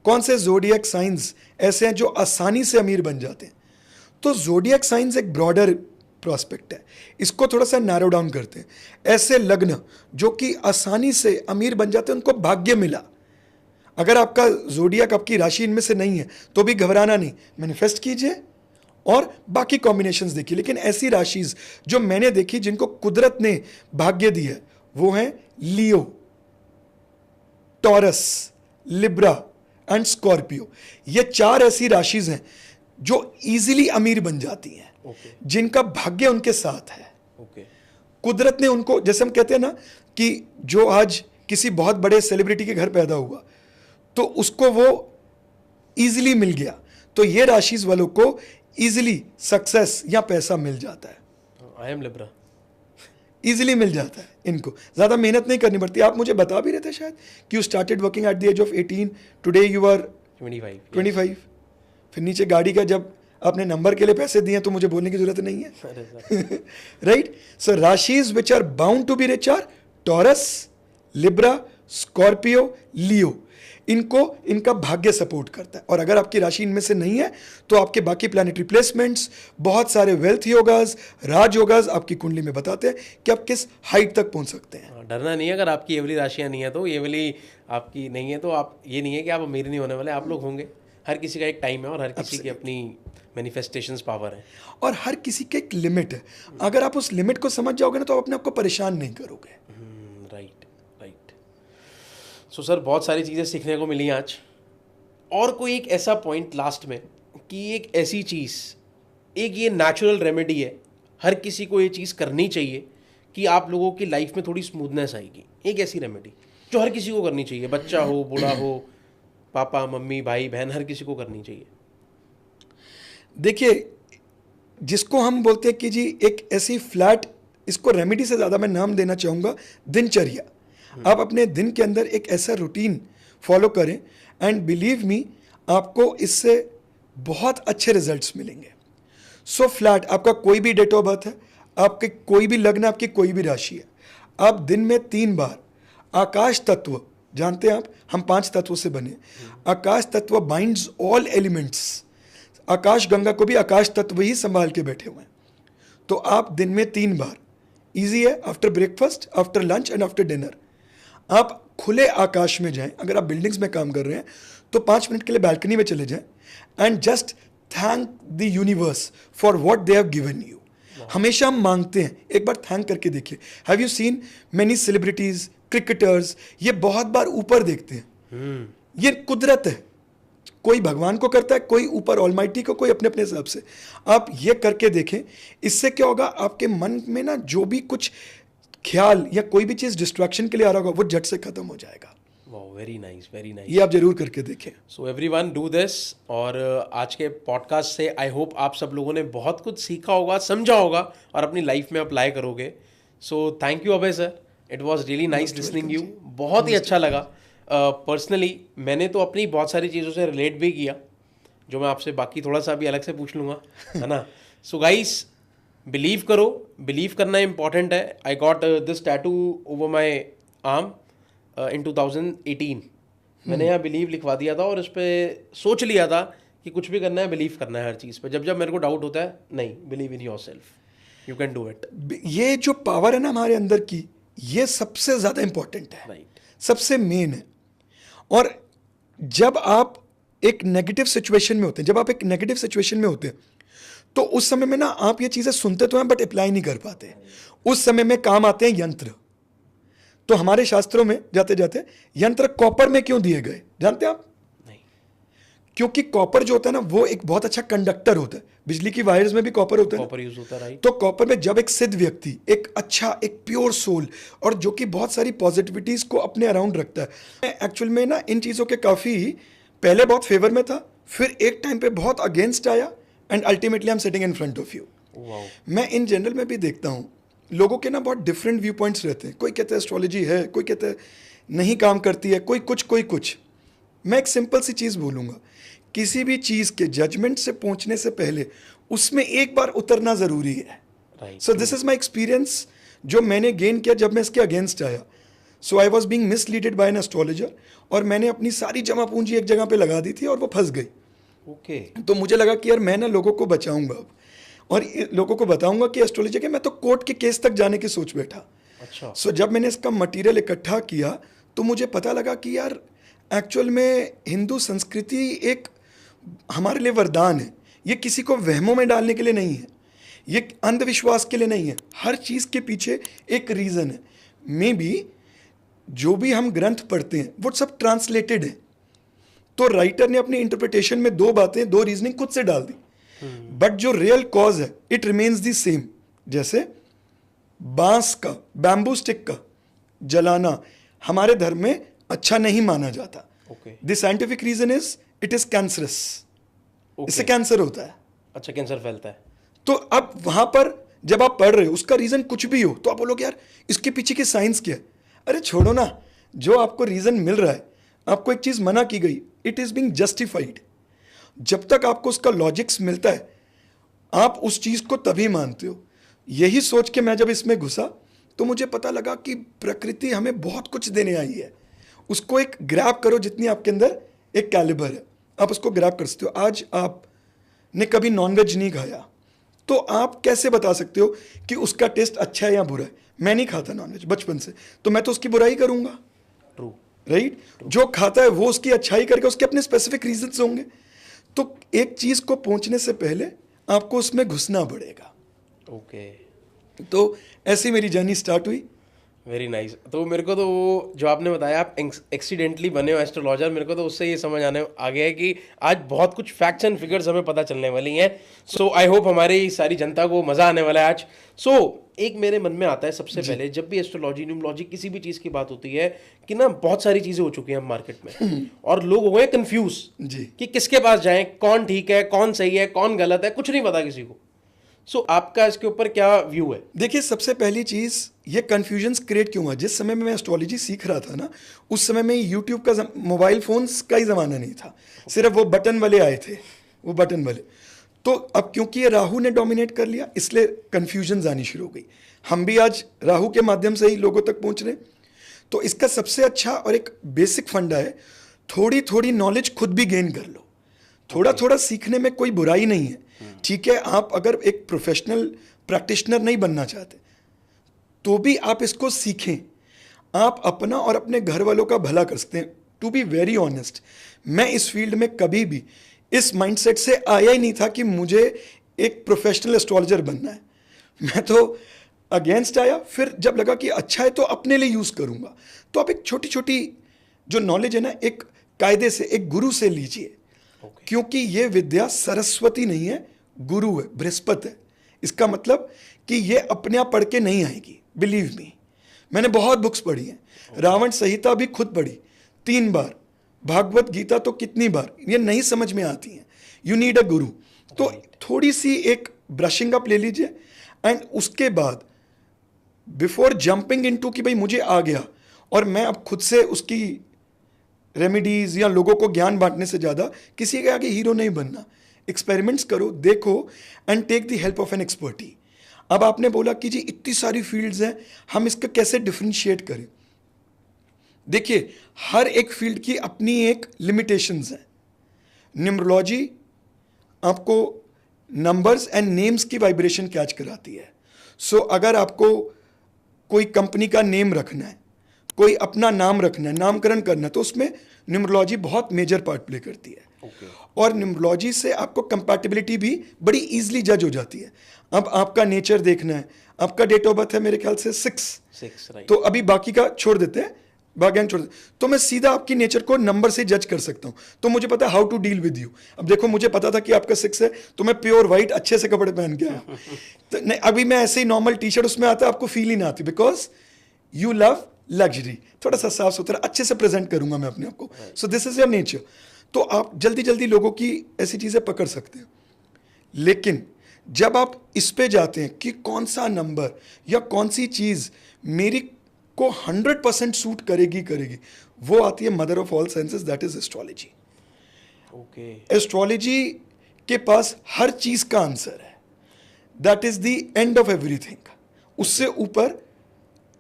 कौन से जोडियक साइंस ऐसे हैं जो आसानी से अमीर बन जाते हैं? तो जोडियक साइंस एक ब्रॉडर प्रोस्पेक्ट है, इसको थोड़ा सा नैरो डाउन करते हैं। ऐसे लग्न जो कि आसानी से अमीर बन जाते हैं, उनको भाग्य मिला। अगर आपका जोडियक, आपकी राशि इनमें से नहीं है तो भी घबराना नहीं, मैनिफेस्ट कीजिए और बाकी कॉम्बिनेशंस देखिए। लेकिन ऐसी राशिज जो मैंने देखी जिनको कुदरत ने भाग्य दी है वो हैं लियो, टॉरस, लिब्रा एंड स्कॉर्पियो। ये 4 ऐसी राशिज हैं जो इजीली अमीर बन जाती हैं, जिनका भाग्य उनके साथ है। कुदरत ने उनको, जैसे हम कहते हैं ना कि जो आज किसी बहुत बड़े सेलिब्रिटी के घर पैदा हुआ तो उसको वो इजीली मिल गया, तो ये राशिज वालों को इजीली सक्सेस या पैसा मिल जाता है।
आई एम लिब्रा,
इजीली मिल जाता है, इनको ज़्यादा मेहनत नहीं करनी पड़ती। आप मुझे बता भी रहे थे शायद कि you started working at the age of 18, today you are 25। फिर नीचे गाड़ी का जब आपने नंबर के लिए पैसे दिए तो मुझे बोलने की जरूरत नहीं है। राइट। सो राशिज which are bound to be rich are Taurus, Libra, Scorpio, Leo. इनको इनका भाग्य सपोर्ट करता है। और अगर आपकी राशि इनमें से नहीं है तो आपके बाकी प्लैनेटरी प्लेसमेंट्स, बहुत सारे वेल्थ योगास, राज योगास आपकी कुंडली में बताते हैं कि आप किस हाइट तक पहुंच सकते हैं।
डरना नहीं है, अगर आपकी ये वाली राशियाँ नहीं है तो, ये वाली आपकी नहीं है तो आप ये नहीं है कि आप अमीर नहीं होने वाले, आप लोग होंगे। हर किसी का एक टाइम है और हर किसी की अपनी मैनिफेस्टेशंस पावर है,
और हर किसी की एक लिमिट है। अगर आप उस लिमिट को समझ जाओगे ना तो आप अपने आप को परेशान नहीं करोगे।
Right right. सो सर, बहुत सारी चीज़ें सीखने को मिली आज। और कोई एक ऐसा पॉइंट लास्ट में कि एक ऐसी चीज़, एक ये नेचुरल रेमेडी है, हर किसी को ये चीज़ करनी चाहिए कि आप लोगों की लाइफ में थोड़ी स्मूथनेस आएगी। एक ऐसी रेमेडी जो हर किसी को करनी चाहिए, बच्चा हो, बूढ़ा हो, पापा मम्मी भाई बहन, हर किसी को करनी चाहिए।
देखिए, जिसको हम बोलते हैं कि जी एक ऐसी फ्लैट, इसको रेमेडी से ज़्यादा मैं नाम देना चाहूँगा दिनचर्या। आप अपने दिन के अंदर एक ऐसा रूटीन फॉलो करें एंड बिलीव मी, आपको इससे बहुत अच्छे रिजल्ट्स मिलेंगे। सो फ्लैट, आपका कोई भी डेट ऑफ बर्थ है, आपके कोई भी लग्न, आपकी कोई भी राशि है, आप दिन में 3 बार आकाश तत्व जानते हैं आप, हम 5 तत्वों से बने। आकाश तत्व बाइंड्स ऑल एलिमेंट्स। आकाश गंगा को भी आकाश तत्व ही संभाल के बैठे हुए हैं। तो आप दिन में 3 बार, इजी है, after breakfast, after lunch and after dinner, आप खुले आकाश में जाएं। अगर आप बिल्डिंग्स में काम कर रहे हैं तो 5 मिनट के लिए बालकनी में चले जाएं and just thank the universe for what they have given you. हमेशा हम मांगते हैं, एक बार थैंक करके देखिए। Have you seen many celebrities, cricketers, ये बहुत बार ऊपर देखते हैं। ये कुदरत है, कोई भगवान को करता है, कोई ऊपर ऑलमाइटी को, कोई अपने अपने हिसाब से। आप ये करके देखें, इससे क्या होगा, आपके मन में ना जो भी कुछ ख्याल या कोई भी चीज डिस्ट्रैक्शन के लिए आ रहा होगा वो झट से खत्म हो जाएगा।
Very nice, very nice.
ये आप जरूर करके देखें।
So everyone do this. और आज के पॉडकास्ट से आई होप आप सब लोगों ने बहुत कुछ सीखा होगा, समझा होगा और अपनी लाइफ में अप्लाई करोगे। So thank you Abhay sir, it was really nice listening you. बहुत ही अच्छा लगा। पर्सनली मैंने तो अपनी बहुत सारी चीज़ों से रिलेट भी किया, जो मैं आपसे बाकी थोड़ा सा अभी अलग से पूछ लूँगा, है ना। सो गाइस, बिलीव करो, बिलीव करना इंपॉर्टेंट है। I got this tattoo over my arm in 2018। मैंने यहाँ बिलीव लिखवा दिया था और उस पर सोच लिया था कि कुछ भी करना है, बिलीव करना है हर चीज़ पे। जब जब मेरे को डाउट होता है, नहीं, believe in your self, you can do it.
ये जो पावर है ना हमारे अंदर की, ये सबसे ज़्यादा इंपॉर्टेंट है,
राइट,
सबसे मेन है। और जब आप एक नेगेटिव सिचुएशन में होते हैं, जब आप एक नेगेटिव सिचुएशन में होते हैं, तो उस समय में ना आप ये चीज़ें सुनते तो हैं बट अप्लाई नहीं कर पाते। उस समय में काम आते हैं यंत्र। तो हमारे शास्त्रों में जाते जाते यंत्र कॉपर में क्यों दिए गए जानते हैं आप?
नहीं।
क्योंकि कॉपर जो होता है ना, वो एक बहुत अच्छा कंडक्टर होता है। बिजली की वायर्स में भी कॉपर होता है,
कॉपर यूज होता है, राइट।
तो कॉपर में जब एक सिद्ध व्यक्ति, एक अच्छा, एक प्योर सोल, और जो कि बहुत सारी पॉजिटिविटीज को अपने अराउंड रखता है। मैं एक्चुअल में ना इन चीज़ों के काफ़ी पहले बहुत फेवर में था, फिर एक टाइम पे बहुत अगेंस्ट आया and ultimately I am sitting in front of you. मैं इन जनरल में भी देखता हूँ लोगों के ना बहुत डिफरेंट व्यू पॉइंट्स रहते हैं। कोई कहता है एस्ट्रोलॉजी है, कोई कहता है नहीं काम करती है, कोई कुछ, कोई कुछ। मैं एक सिंपल सी चीज़ बोलूँगा, किसी भी चीज़ के जजमेंट से पहुँचने से पहले उसमें एक बार उतरना ज़रूरी है। So this is my experience जो मैंने गेन किया जब मैं इसके अगेंस्ट आया। So I was being misleaded by an astrologer, और मैंने अपनी सारी जमा पूंजी एक जगह पे लगा दी थी और वो फंस गई।
ओके।
तो मुझे लगा कि यार मैं ना लोगों को बचाऊंगा अब, और लोगों को बताऊंगा कि एस्ट्रोलॉजी के, मैं तो कोर्ट के केस तक जाने की सोच बैठा।
अच्छा।
सो जब मैंने इसका मटेरियल इकट्ठा किया तो मुझे पता लगा कि यार एक्चुअल में हिंदू संस्कृति एक हमारे लिए वरदान है। ये किसी को वहमों में डालने के लिए नहीं है, ये अंधविश्वास के लिए नहीं है। हर चीज़ के पीछे एक रीज़न है। मे बी जो भी हम ग्रंथ पढ़ते हैं वो सब ट्रांसलेटेड है, तो राइटर ने अपनी इंटरप्रिटेशन में 2 बातें, 2 रीजनिंग खुद से डाल दी, बट जो रियल कॉज है इट रिमेन्स दी सेम। जैसे बांस का, बैम्बू स्टिक का जलाना हमारे धर्म में अच्छा नहीं माना जाता। The scientific reason is it is cancerous, इससे कैंसर होता है।
अच्छा, कैंसर फैलता है।
तो अब वहां पर जब आप पढ़ रहे हो, उसका रीजन कुछ भी हो, तो आप बोलोगे यार इसके पीछे की साइंस क्या है। अरे छोड़ो ना, जो आपको रीजन मिल रहा है, आपको एक चीज मना की गई, इट इज बीइंग जस्टिफाइड। जब तक आपको उसका लॉजिक्स मिलता है, आप उस चीज को तभी मानते हो। यही सोच के मैं जब इसमें घुसा तो मुझे पता लगा कि प्रकृति हमें बहुत कुछ देने आई है, उसको एक ग्रैब करो। जितनी आपके अंदर एक कैलिबर है, आप उसको ग्रैब कर सकते हो। आज आपने कभी नॉनवेज नहीं खाया, तो आप कैसे बता सकते हो कि उसका टेस्ट अच्छा है या बुरा है? मैं नहीं खाता नॉनवेज बचपन से, तो मैं तो उसकी बुराई करूंगा।
True,
right. जो खाता है वो उसकी अच्छाई करके, उसके अपने स्पेसिफिक रीजंस होंगे। तो एक चीज को पहुंचने से पहले आपको उसमें घुसना पड़ेगा।
ओके।
तो ऐसी मेरी जर्नी स्टार्ट हुई।
Very nice. तो मेरे को तो वो जो आपने बताया आप एक्सीडेंटली बने हो एस्ट्रोलॉजर, मेरे को तो उससे ये समझ आने आ गया है कि आज बहुत कुछ फैक्ट्स एंड फिगर्स हमें पता चलने वाली हैं। सो आई होप हमारी सारी जनता को मज़ा आने वाला है आज। सो एक मेरे मन में आता है सबसे पहले, जब भी एस्ट्रोलॉजी, न्यूमरोलॉजी, किसी भी चीज़ की बात होती है कि ना बहुत सारी चीज़ें हो चुकी हैं मार्केट में और लोग हो गए कंफ्यूज कि किसके पास जाएं, कौन ठीक है, कौन सही है, कौन गलत है, कुछ नहीं पता किसी को। सो आपका इसके ऊपर क्या व्यू है?
देखिए, सबसे पहली चीज़, ये कन्फ्यूजन्स क्रिएट क्यों हुआ? जिस समय में मैं एस्ट्रोलॉजी सीख रहा था ना, उस समय में यूट्यूब का, मोबाइल फोन्स का ही ज़माना नहीं था, सिर्फ वो बटन वाले आए थे, वो बटन वाले। तो अब क्योंकि ये राहु ने डोमिनेट कर लिया, इसलिए कन्फ्यूजन्स आनी शुरू हो गई। हम भी आज राहु के माध्यम से ही लोगों तक पहुंच रहे। तो इसका सबसे अच्छा और एक बेसिक फंडा है, थोड़ी थोड़ी नॉलेज खुद भी गेन कर लो। थोड़ा थोड़ा सीखने में कोई बुराई नहीं है। ठीक है, आप अगर एक प्रोफेशनल प्रैक्टिशनर नहीं बनना चाहते तो भी आप इसको सीखें। आप अपना और अपने घर वालों का भला कर सकते हैं। टू बी वेरी ऑनेस्ट, मैं इस फील्ड में कभी भी इस माइंडसेट से आया ही नहीं था कि मुझे एक प्रोफेशनल एस्ट्रोलॉजर बनना है। मैं तो अगेंस्ट आया, फिर जब लगा कि अच्छा है तो अपने लिए यूज़ करूँगा। तो आप एक छोटी छोटी जो नॉलेज है ना, एक कायदे से, एक गुरु से लीजिए। क्योंकि ये विद्या सरस्वती नहीं है, गुरु है, बृहस्पति है। इसका मतलब कि ये अपने आप पढ़ के नहीं आएगी। बिलीव मी, मैंने बहुत बुक्स पढ़ी हैं। रावण संहिता भी खुद पढ़ी 3 बार, भागवत गीता तो कितनी बार, ये नहीं समझ में आती हैं। यू नीड अ गुरु। तो थोड़ी सी एक ब्रशिंग अप ले लीजिए, एंड उसके बाद बिफोर जंपिंग इनटू कि भाई मुझे आ गया और मैं अब खुद से उसकी रेमेडीज या लोगों को ज्ञान बांटने से ज़्यादा किसी के आगे हीरो नहीं बनना। एक्सपेरिमेंट्स करो, देखो, and take the help of an expertise. अब आपने बोला कि जी इतनी सारी फील्ड्स हैं, हम इसका कैसे डिफ्रेंशिएट करें। देखिए, हर एक फील्ड की अपनी एक लिमिटेशंस हैं। न्यूमरोलॉजी आपको नंबर्स एंड नेम्स की वाइब्रेशन कैच कराती है। सो अगर आपको कोई कंपनी का नेम रखना है, कोई अपना नाम रखना है, नामकरण करना है, तो उसमें न्यूमरोलॉजी बहुत मेजर पार्ट प्ले करती है। और न्यूमरोलॉजी से आपको कंपैटिबिलिटी भी बड़ी इजीली जज हो जाती है। अब आपका नेचर देखना है, आपका डेट ऑफ बर्थ है मेरे ख्याल से 6, तो अभी बाकी का छोड़ देते हैं, भाग्यांक छोड़ देते, तो मैं सीधा आपकी नेचर को नंबर से जज कर सकता हूँ। तो मुझे पता है how to deal with you. अब देखो, मुझे पता था कि आपका 6 है, तो मैं प्योर वाइट अच्छे से कपड़े पहन के आया। तो नहीं, अभी मैं ऐसे ही नॉर्मल टी शर्ट उसमें आता, आपको फील ही ना आती, बिकॉज यू लव लग्जरी। थोड़ा सा साफ सुथरा अच्छे से प्रेजेंट करूंगा मैं अपने आप को। So this is your nature. तो आप जल्दी जल्दी लोगों की ऐसी चीजें पकड़ सकते हैं। लेकिन जब आप इस पे जाते हैं कि कौन सा नंबर या कौन सी चीज मेरी को 100% सूट करेगी, वो आती है mother of all sciences, that is astrology. Astrology के पास हर चीज का आंसर है। That is the end of everything. उससे ऊपर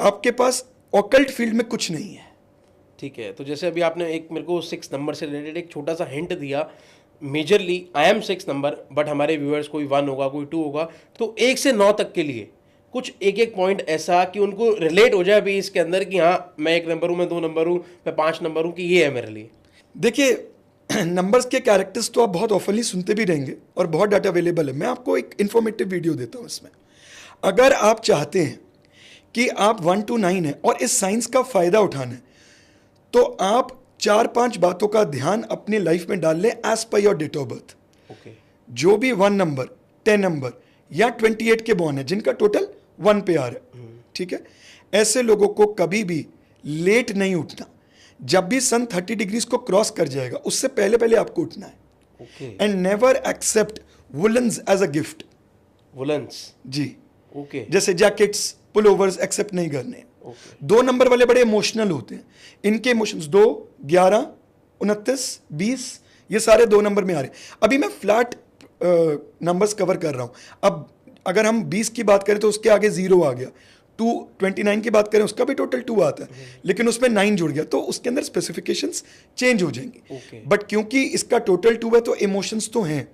आपके पास ऑकल्ट फील्ड में कुछ नहीं है।
ठीक है, तो जैसे अभी आपने एक मेरे को 6 नंबर से रिलेटेड एक छोटा सा हिंट दिया। Majorly I am 6 number, but हमारे व्यूअर्स कोई 1 होगा, कोई 2 होगा, तो 1 से 9 तक के लिए कुछ एक पॉइंट ऐसा कि उनको रिलेट हो जाए अभी इसके अंदर कि हाँ मैं 1 नंबर हूँ, मैं 2 नंबर हूँ, मैं 5 नंबर हूँ, कि ये है मेरे लिए।
देखिए, नंबर्स के कैरेक्टर्स तो आप बहुत ऑफनली सुनते भी रहेंगे और बहुत डाटा अवेलेबल है। मैं आपको एक इन्फॉर्मेटिव वीडियो देता हूँ इसमें। अगर आप चाहते हैं कि आप 1 to 9 है और इस साइंस का फायदा उठाना है, तो आप 4-5 बातों का ध्यान अपनी लाइफ में डाल लें as per your date of birth. जो भी 1 नंबर, 10 नंबर या 28 के बॉर्न है, जिनका टोटल 1 पे आ रहा है, ठीक है, ऐसे लोगों को कभी भी लेट नहीं उठना। जब भी सन 30 डिग्रीज को क्रॉस कर जाएगा, उससे पहले पहले आपको उठना है। And never accept woolens as a gift.
Woolens
जी, जैसे जैकेट्स, पुलोवर्स एक्सेप्ट नहीं करने। 2 नंबर वाले बड़े इमोशनल होते हैं। इनके इमोशंस 2, 11, 29, 20, ये सारे 2 नंबर में आ रहे हैं। अभी मैं फ्लैट नंबर्स कवर कर रहा हूं। अब अगर हम 20 की बात करें तो उसके आगे 0 आ गया। 29 की बात करें, उसका भी टोटल 2 आता है, लेकिन उसमें 9 जुड़ गया, तो उसके अंदर स्पेसिफिकेशंस चेंज हो जाएंगी। बट क्योंकि इसका टोटल 2 है, तो इमोशंस तो हैं।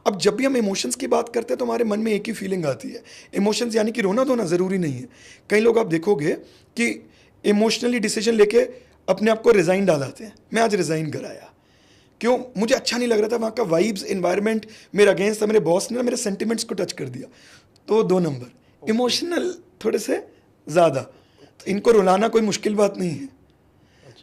अब जब भी हम इमोशंस की बात करते हैं तो हमारे मन में एक ही फीलिंग आती है। इमोशंस यानी कि रोना धोना ज़रूरी नहीं है। कई लोग आप देखोगे कि इमोशनली डिसीजन लेके अपने आप को रिज़ाइन डालाते हैं। मैं आज रिज़ाइन कराया, क्यों? मुझे अच्छा नहीं लग रहा था, वहाँ का वाइब्स, एनवायरनमेंट मेरा अगेंस्ट था, मेरे बॉस ने मेरे सेंटिमेंट्स को टच कर दिया, तो 2 नंबर। इमोशनल थोड़े से ज़्यादा, तो इनको रुलाना कोई मुश्किल बात नहीं है।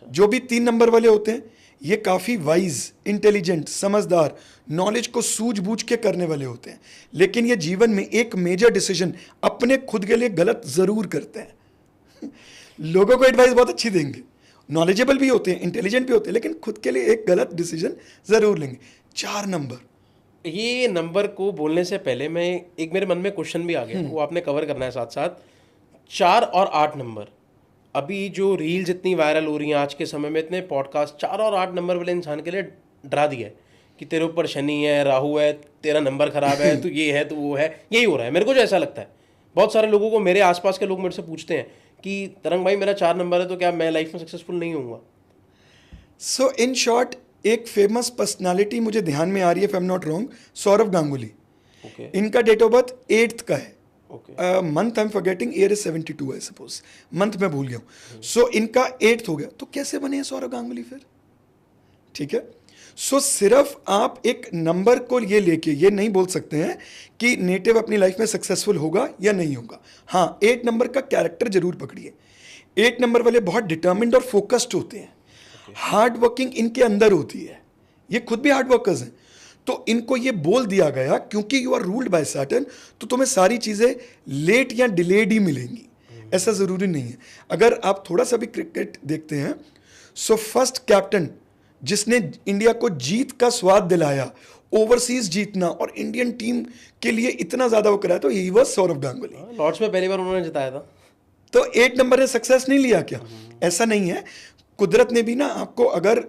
जो भी 3 नंबर वाले होते हैं, ये काफ़ी वाइज, इंटेलिजेंट, समझदार, नॉलेज को सूझबूझ के करने वाले होते हैं, लेकिन ये जीवन में एक मेजर डिसीजन अपने खुद के लिए गलत ज़रूर करते हैं। लोगों को एडवाइस बहुत अच्छी देंगे, नॉलेजेबल भी होते हैं, इंटेलिजेंट भी होते हैं, लेकिन खुद के लिए एक गलत डिसीजन ज़रूर लेंगे। 4 नंबर,
ये नंबर को बोलने से पहले मैं एक मेरे मन में क्वेश्चन भी आ गया, वो आपने कवर करना है साथ साथ। 4 और 8 नंबर, अभी जो रील्स इतनी वायरल हो रही हैं आज के समय में, इतने पॉडकास्ट 4 और 8 नंबर वाले इंसान के लिए डरा दिया है कि तेरे ऊपर शनि है, राहु है, तेरा नंबर खराब है, तू ये है, तू वो है। यही हो रहा है मेरे को जो ऐसा लगता है। बहुत सारे लोगों को, मेरे आसपास के लोग मेरे से पूछते हैं कि तरंग भाई मेरा 4 नंबर है तो क्या मैं लाइफ में सक्सेसफुल नहीं होऊंगा?
सो इन शॉर्ट, एक फेमस पर्सनालिटी मुझे ध्यान में आ रही है, if I am not wrong, Saurav Ganguly.
Okay
इनका डेट ऑफ बर्थ 8th का है।
Okay
month I am forgetting, year is 72 I suppose, month मैं भूल गया हूँ। सो इनका 8th हो गया, तो कैसे बने हैं सौरव गांगुली फिर? ठीक है। सो सिर्फ आप एक नंबर को ये लेके ये नहीं बोल सकते हैं कि नेटिव अपनी लाइफ में सक्सेसफुल होगा या नहीं होगा। हाँ, 8 नंबर का कैरेक्टर जरूर पकड़िए। 8 नंबर वाले बहुत डिटर्मिन्ड और फोकस्ड होते हैं। हार्ड वर्किंग इनके अंदर होती है, ये खुद भी हार्ड वर्कर्स हैं। तो इनको ये बोल दिया गया क्योंकि you are ruled by Saturn, तो तुम्हें सारी चीजें लेट या डिलेड ही मिलेंगी। ऐसा जरूरी नहीं है। अगर आप थोड़ा सा भी क्रिकेट देखते हैं, सो फर्स्ट कैप्टन जिसने इंडिया को जीत का स्वाद दिलाया, ओवरसीज जीतना और इंडियन टीम के लिए इतना ज्यादा वो कराया, तो he was Sourav Ganguly.
Lord's में पहली बार उन्होंने जिताया था।
तो 8 नंबर ने सक्सेस नहीं लिया क्या? ऐसा नहीं है। कुदरत ने भी ना आपको अगर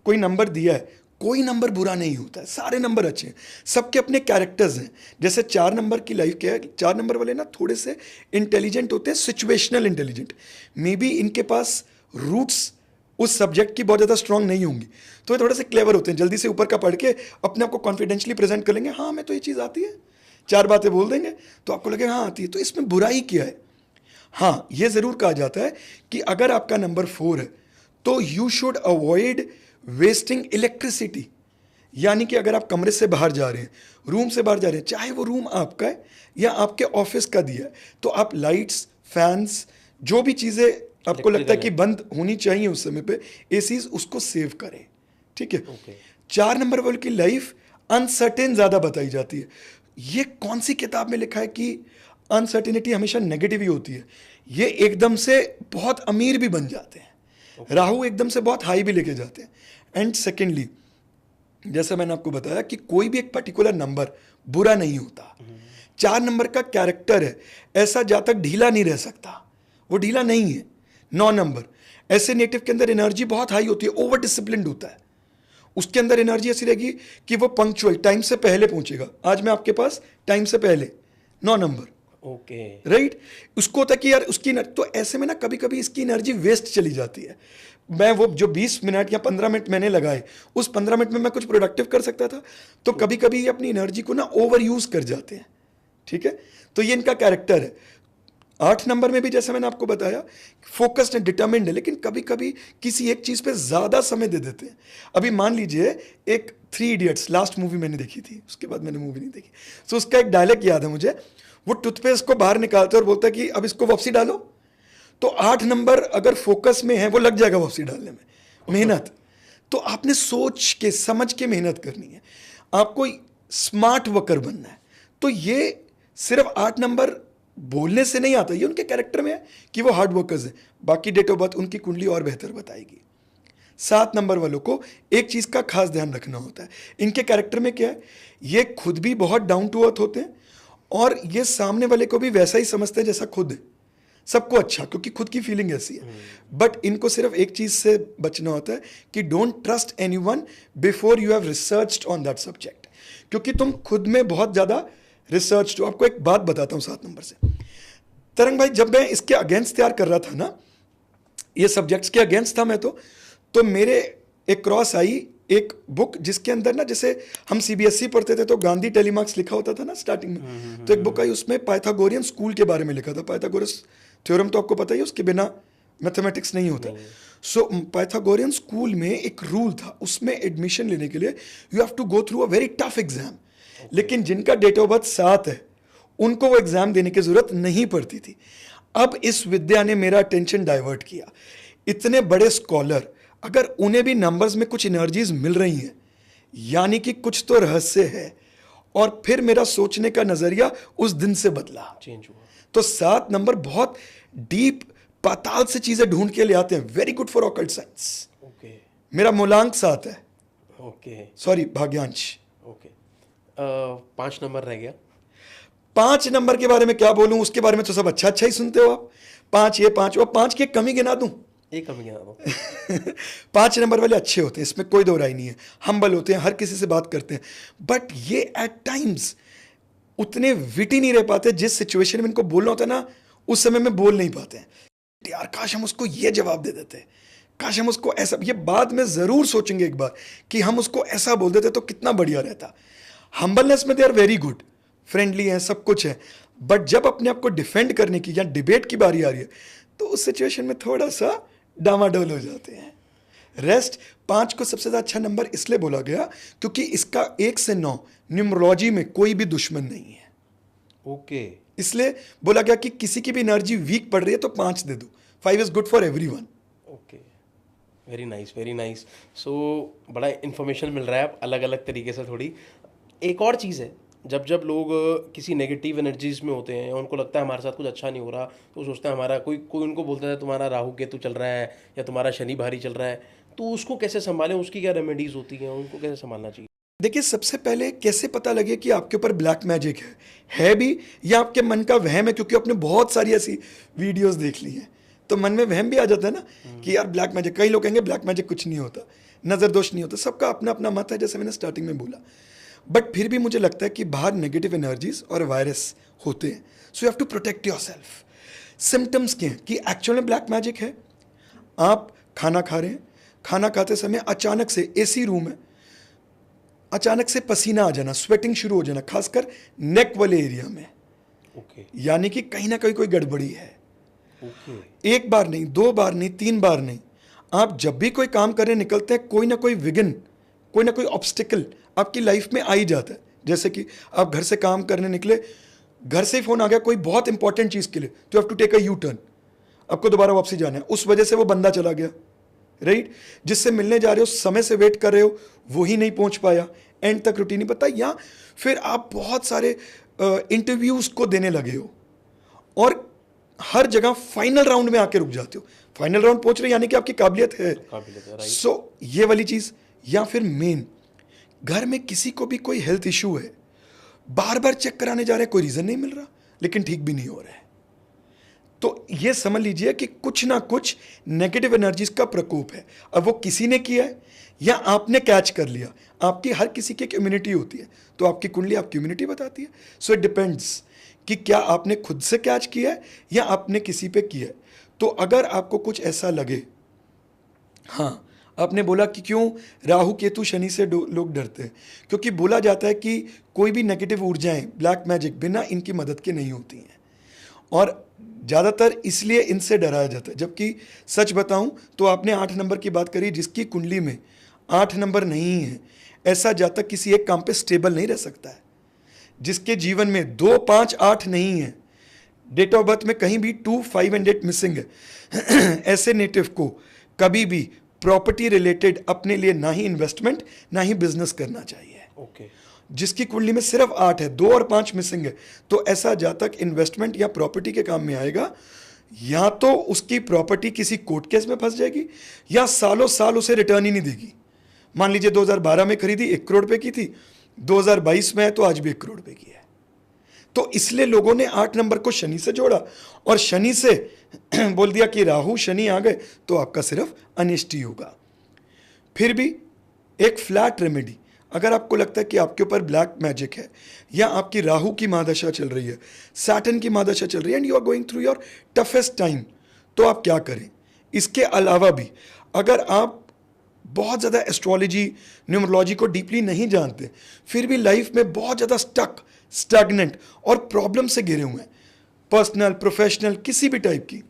कोई नंबर दिया है, कोई नंबर बुरा नहीं होता है, सारे नंबर अच्छे हैं, सबके अपने कैरेक्टर्स हैं। जैसे 4 नंबर की लाइफ क्या है, 4 नंबर वाले ना थोड़े से इंटेलिजेंट होते हैं, सिचुएशनल इंटेलिजेंट। मे बी इनके पास रूट्स उस सब्जेक्ट की बहुत ज़्यादा स्ट्रांग नहीं होंगी, तो ये थोड़े से क्लेवर होते हैं, जल्दी से ऊपर का पढ़ के अपने आप को कॉन्फिडेंशियली प्रेजेंट कर लेंगे, हाँ हमें तो ये चीज़ आती है, 4 बातें बोल देंगे तो आपको लगेगा हाँ आती है। तो इसमें बुराई क्या है? हाँ, ये ज़रूर कहा जाता है कि अगर आपका नंबर 4 है तो you should avoid wasting electricity. यानी कि अगर आप कमरे से बाहर जा रहे हैं, रूम से बाहर जा रहे हैं, चाहे वो रूम आपका है या आपके ऑफिस का दिया है, तो आप लाइट्स, फैंस, जो भी चीज़ें आपको लगता है कि बंद होनी चाहिए उस समय पे, एसीज, उसको सेव करें। ठीक है। 4 नंबर वाले की लाइफ अनसर्टेन ज़्यादा बताई जाती है। ये कौन सी किताब में लिखा है कि अनसर्टेनिटी हमेशा नेगेटिव ही होती है? ये एकदम से बहुत अमीर भी बन जाते हैं, राहु एकदम से बहुत हाई भी लेके जाते हैं। एंड सेकेंडली, जैसा मैंने आपको बताया कि कोई भी एक पर्टिकुलर नंबर बुरा नहीं होता। 4 नंबर का कैरेक्टर है ऐसा, जहाँ तक ढीला नहीं रह सकता, वो ढीला नहीं है। 9 नंबर ऐसे नेटिव के अंदर एनर्जी बहुत हाई होती है, ओवर डिसिप्लिन होता है, उसके अंदर एनर्जी ऐसी रहेगी कि वो पंक्चुअल टाइम से पहले पहुंचेगा। आज मैं आपके पास टाइम से पहले, 9 नंबर।
Okay
right. उसको होता है कि यार उसकी तो ऐसे में ना कभी कभी इसकी एनर्जी वेस्ट चली जाती है। मैं वो जो 20 मिनट या 15 मिनट मैंने लगाए, उस 15 मिनट में मैं कुछ प्रोडक्टिव कर सकता था, तो कभी कभी ये अपनी एनर्जी को ना ओवर यूज कर जाते हैं। ठीक है। तो ये इनका कैरेक्टर है। 8 नंबर में भी जैसे मैंने आपको बताया, फोकस्ड है, डिटर्मिन्ड है, लेकिन कभी कभी किसी एक चीज पे ज्यादा समय दे देते हैं। अभी मान लीजिए एक 3 इडियट्स लास्ट मूवी मैंने देखी थी, उसके बाद मैंने मूवी नहीं देखी। तो उसका एक डायलॉग याद है मुझे, वो टूथपेस्ट को बाहर निकालते और बोलता है कि अब इसको वापसी डालो। तो 8 नंबर अगर फोकस में है, वो लग जाएगा वापसी डालने में, मेहनत। तो आपने सोच के समझ के मेहनत करनी है, आपको स्मार्ट वर्कर बनना है। तो ये सिर्फ 8 नंबर बोलने से नहीं आता, ये उनके कैरेक्टर में है कि वो हार्ड वर्कर्स हैं। बाकी डेट ऑफ बर्थ उनकी कुंडली और बेहतर बताएगी। 7 नंबर वालों को एक चीज का खास ध्यान रखना होता है, इनके कैरेक्टर में क्या है, ये खुद भी बहुत डाउन टू अर्थ होते हैं और ये सामने वाले को भी वैसा ही समझते हैं जैसा खुद है, सबको अच्छा, क्योंकि खुद की फीलिंग ऐसी है। बट इनको सिर्फ एक चीज से बचना होता है कि don't trust anyone before you have researched on that subject, क्योंकि तुम खुद में बहुत ज्यादा रिसर्च। तो आपको एक बात बताता हूं 7 नंबर से। तरंग भाई, जब मैं इसके अगेंस्ट तैयार कर रहा था ना, ये सब्जेक्ट्स के अगेंस्ट था मैं, तो मेरे एक क्रॉस आई एक बुक जिसके अंदर ना, जैसे हम सीबीएसई पढ़ते थे तो गांधी टेलीमार्क्स लिखा होता था ना स्टार्टिंग में, तो एक बुक आई, उसमें पाइथागोरियन स्कूल के बारे में लिखा था। पाइथागोरस थ्योरम तो आपको पता ही है, उसके बिना मैथमेटिक्स नहीं होता। सो पाइथागोरियन स्कूल में एक रूल था, उसमें एडमिशन लेने के लिए you have to go through a very tough exam. लेकिन जिनका डेट ऑफ बर्थ 7 है, उनको वो एग्जाम देने की जरूरत नहीं पड़ती थी। अब इस विद्या ने मेरा अटेंशन डाइवर्ट किया। इतने बड़े स्कॉलर, अगर उन्हें भी नंबर्स में कुछ एनर्जीज मिल रही हैं, यानी कि कुछ तो रहस्य है। और फिर मेरा सोचने का नजरिया उस दिन से बदला,
चेंज हुआ।
तो 7 नंबर बहुत डीप, पाताल से चीजें ढूंढ के ले आते हैं। Very good for occult science.
Okay
मेरा मूलांक 7 है।
ओके
सॉरी, भाग्यांश।
ओके 5 नंबर रह गया।
5 नंबर के बारे में क्या बोलूं, उसके बारे में तो सब अच्छा अच्छा ही सुनते हो आप। 5 ये 5 वो, 5 की कमी गिना दूं?
एक कमी गिना दो।
5 नंबर वाले अच्छे होते हैं, इसमें कोई दो राय नहीं है, हम्बल होते हैं, हर किसी से बात करते हैं। बट ये एट टाइम्स उतने विटी नहीं रह पाते, जिस सिचुएशन में इनको बोलना होता है ना, उस समय में बोल नहीं पाते हैं। यार काश हम उसको ये जवाब दे देते, काश हम उसको ऐसा, ये बाद में जरूर सोचेंगे एक बार कि हम उसको ऐसा बोल देते तो कितना बढ़िया रहता। हम्बलनेस में they are very good, friendly है, सब कुछ है, बट जब अपने आप को डिफेंड करने की या डिबेट की बारी आ रही है तो उस सिचुएशन में थोड़ा सा डामाडोल हो जाते हैं। रेस्ट 5 को सबसे ज्यादा अच्छा नंबर इसलिए बोला गया क्योंकि इसका 1 से 9 न्यूमरोलॉजी में कोई भी दुश्मन नहीं है।
ओके,
इसलिए बोला गया कि किसी की भी एनर्जी वीक पड़ रही है तो 5 दे दो। 5 is good for everyone.
Okay, very nice, very nice. So बड़ा इन्फॉर्मेशन मिल रहा है अब अलग अलग तरीके से। थोड़ी एक और चीज़ है, जब जब लोग किसी नेगेटिव एनर्जीज में होते हैं, उनको लगता है हमारे साथ कुछ अच्छा नहीं हो रहा, तो सोचते हैं हमारा कोई कोई उनको बोलता है तुम्हारा राहु केतु चल रहा है या तुम्हारा शनि भारी चल रहा है, तो उसको कैसे संभालें, उसकी क्या रेमेडीज होती हैं, उनको कैसे संभालना चाहिए?
देखिए, सबसे पहले कैसे पता लगे कि आपके ऊपर ब्लैक मैजिक है भी या आपके मन का वहम है, क्योंकि आपने बहुत सारी ऐसी वीडियोस देख ली हैं तो मन में वहम भी आ जाता है ना कि यार ब्लैक मैजिक। कई लोग कहेंगे ब्लैक मैजिक कुछ नहीं होता, नज़र दोष नहीं होता, सबका अपना अपना मत है, जैसे मैंने स्टार्टिंग में बोला। बट फिर भी मुझे लगता है कि बाहर नेगेटिव एनर्जीज और वायरस होते हैं, so you have to protect yourself. Symptoms क्या हैं कि एक्चुअल में ब्लैक मैजिक है? आप खाना खा रहे हैं, खाना खाते समय अचानक से एसी रूम है, अचानक से पसीना आ जाना, स्वेटिंग शुरू हो जाना, खासकर नेक वाले एरिया में,
ओके,
यानी कि कहीं ना कहीं कोई गड़बड़ी है।
ओके,
एक बार नहीं, 2 बार नहीं, 3 बार नहीं, आप जब भी कोई काम करने निकलते हैं कोई ना कोई विघ्न, कोई ना कोई ऑब्स्टिकल आपकी लाइफ में आ ही जाता है। जैसे कि आप घर से काम करने निकले, घर से ही फोन आ गया कोई बहुत इंपॉर्टेंट चीज के लिए, तो you have to take a U turn, आपको दोबारा वापसी जाना है, उस वजह से वो बंदा चला गया, राइट? जिससे मिलने जा रहे हो, समय से वेट कर रहे हो, वो ही नहीं पहुंच पाया, एंड तक रूटीन नहीं पता, या फिर आप बहुत सारे इंटरव्यूज को देने लगे हो और हर जगह फाइनल राउंड में आके रुक जाते हो। फाइनल राउंड पहुंच रहे यानी कि आपकी काबिलियत है,
राइट।
सो ये वाली चीज। या फिर मेन, घर में किसी को भी कोई हेल्थ इशू है, बार बार चेक कराने जा रहे हैं, कोई रीजन नहीं मिल रहा, लेकिन ठीक भी नहीं हो रहा है, तो ये समझ लीजिए कि कुछ ना कुछ नेगेटिव एनर्जीज का प्रकोप है। अब वो किसी ने किया है या आपने कैच कर लिया, आपकी हर किसी की एक इम्यूनिटी होती है, तो आपकी कुंडली आपकी इम्यूनिटी बताती है। सो इट डिपेंड्स कि क्या आपने खुद से कैच किया है या आपने किसी पे किया है। तो अगर आपको कुछ ऐसा लगे, हाँ, आपने बोला कि क्यों राहु केतु शनि से लोग डरते हैं, क्योंकि बोला जाता है कि कोई भी नेगेटिव ऊर्जाएं, ब्लैक मैजिक बिना इनकी मदद के नहीं होती हैं, और ज़्यादातर इसलिए इनसे डराया जाता है। जबकि सच बताऊं तो आपने 8 नंबर की बात करी, जिसकी कुंडली में 8 नंबर नहीं है, ऐसा जातक किसी एक काम पे स्टेबल नहीं रह सकता है। जिसके जीवन में 2, 5, 8 नहीं है, डेट ऑफ बर्थ में कहीं भी 2, 5 एंड 8 मिसिंग है, ऐसे नेटिव को कभी भी प्रॉपर्टी रिलेटेड अपने लिए ना ही इन्वेस्टमेंट ना ही बिजनेस करना चाहिए।
ओके,
जिसकी कुंडली में सिर्फ 8 है, 2 और 5 मिसिंग है, तो ऐसा जातक इन्वेस्टमेंट या प्रॉपर्टी के काम में आएगा, या तो उसकी प्रॉपर्टी किसी कोर्ट केस में फंस जाएगी या सालों साल उसे रिटर्न ही नहीं देगी। मान लीजिए 2012 में खरीदी 1 करोड़ रुपए की थी, 2022 में है तो आज भी 1 करोड़ रुपए की है। तो इसलिए लोगों ने 8 नंबर को शनि से जोड़ा और शनि से बोल दिया कि राहु शनि आ गए तो आपका सिर्फ अनिष्ट ही होगा। फिर भी एक फ्लैट रेमेडी, अगर आपको लगता है कि आपके ऊपर ब्लैक मैजिक है या आपकी राहु की महादशा चल रही है, सैटर्न की महादशा चल रही है, and you are going through your toughest time, तो आप क्या करें? इसके अलावा भी अगर आप बहुत ज़्यादा एस्ट्रोलॉजी, न्यूमरोलॉजी को डीपली नहीं जानते, फिर भी लाइफ में बहुत ज़्यादा स्टैग्नेंट और प्रॉब्लम से घिरे हुए हैं, पर्सनल, प्रोफेशनल, किसी भी टाइप की,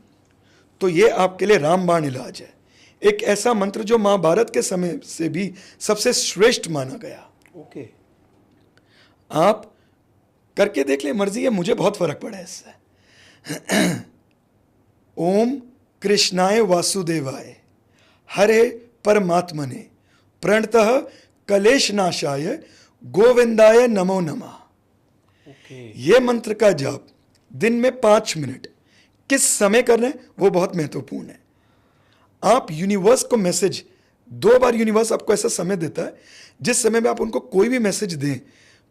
तो ये आपके लिए रामबाण इलाज है। एक ऐसा मंत्र जो महाभारत के समय से भी सबसे श्रेष्ठ माना गया।
ओके,
आप करके देख ले, मर्जी है, मुझे बहुत फर्क पड़ा है इससे। ओम कृष्णाय वासुदेवाय हरे परमात्मने प्रणतः कलेश नाशाय गोविंदाय नमो नमः।
ओके,
ये मंत्र का जाप दिन में 5 मिनट किस समय करना है वो बहुत महत्वपूर्ण है। आप यूनिवर्स को मैसेज 2 बार, यूनिवर्स आपको ऐसा समय देता है जिस समय में आप उनको कोई भी मैसेज दें,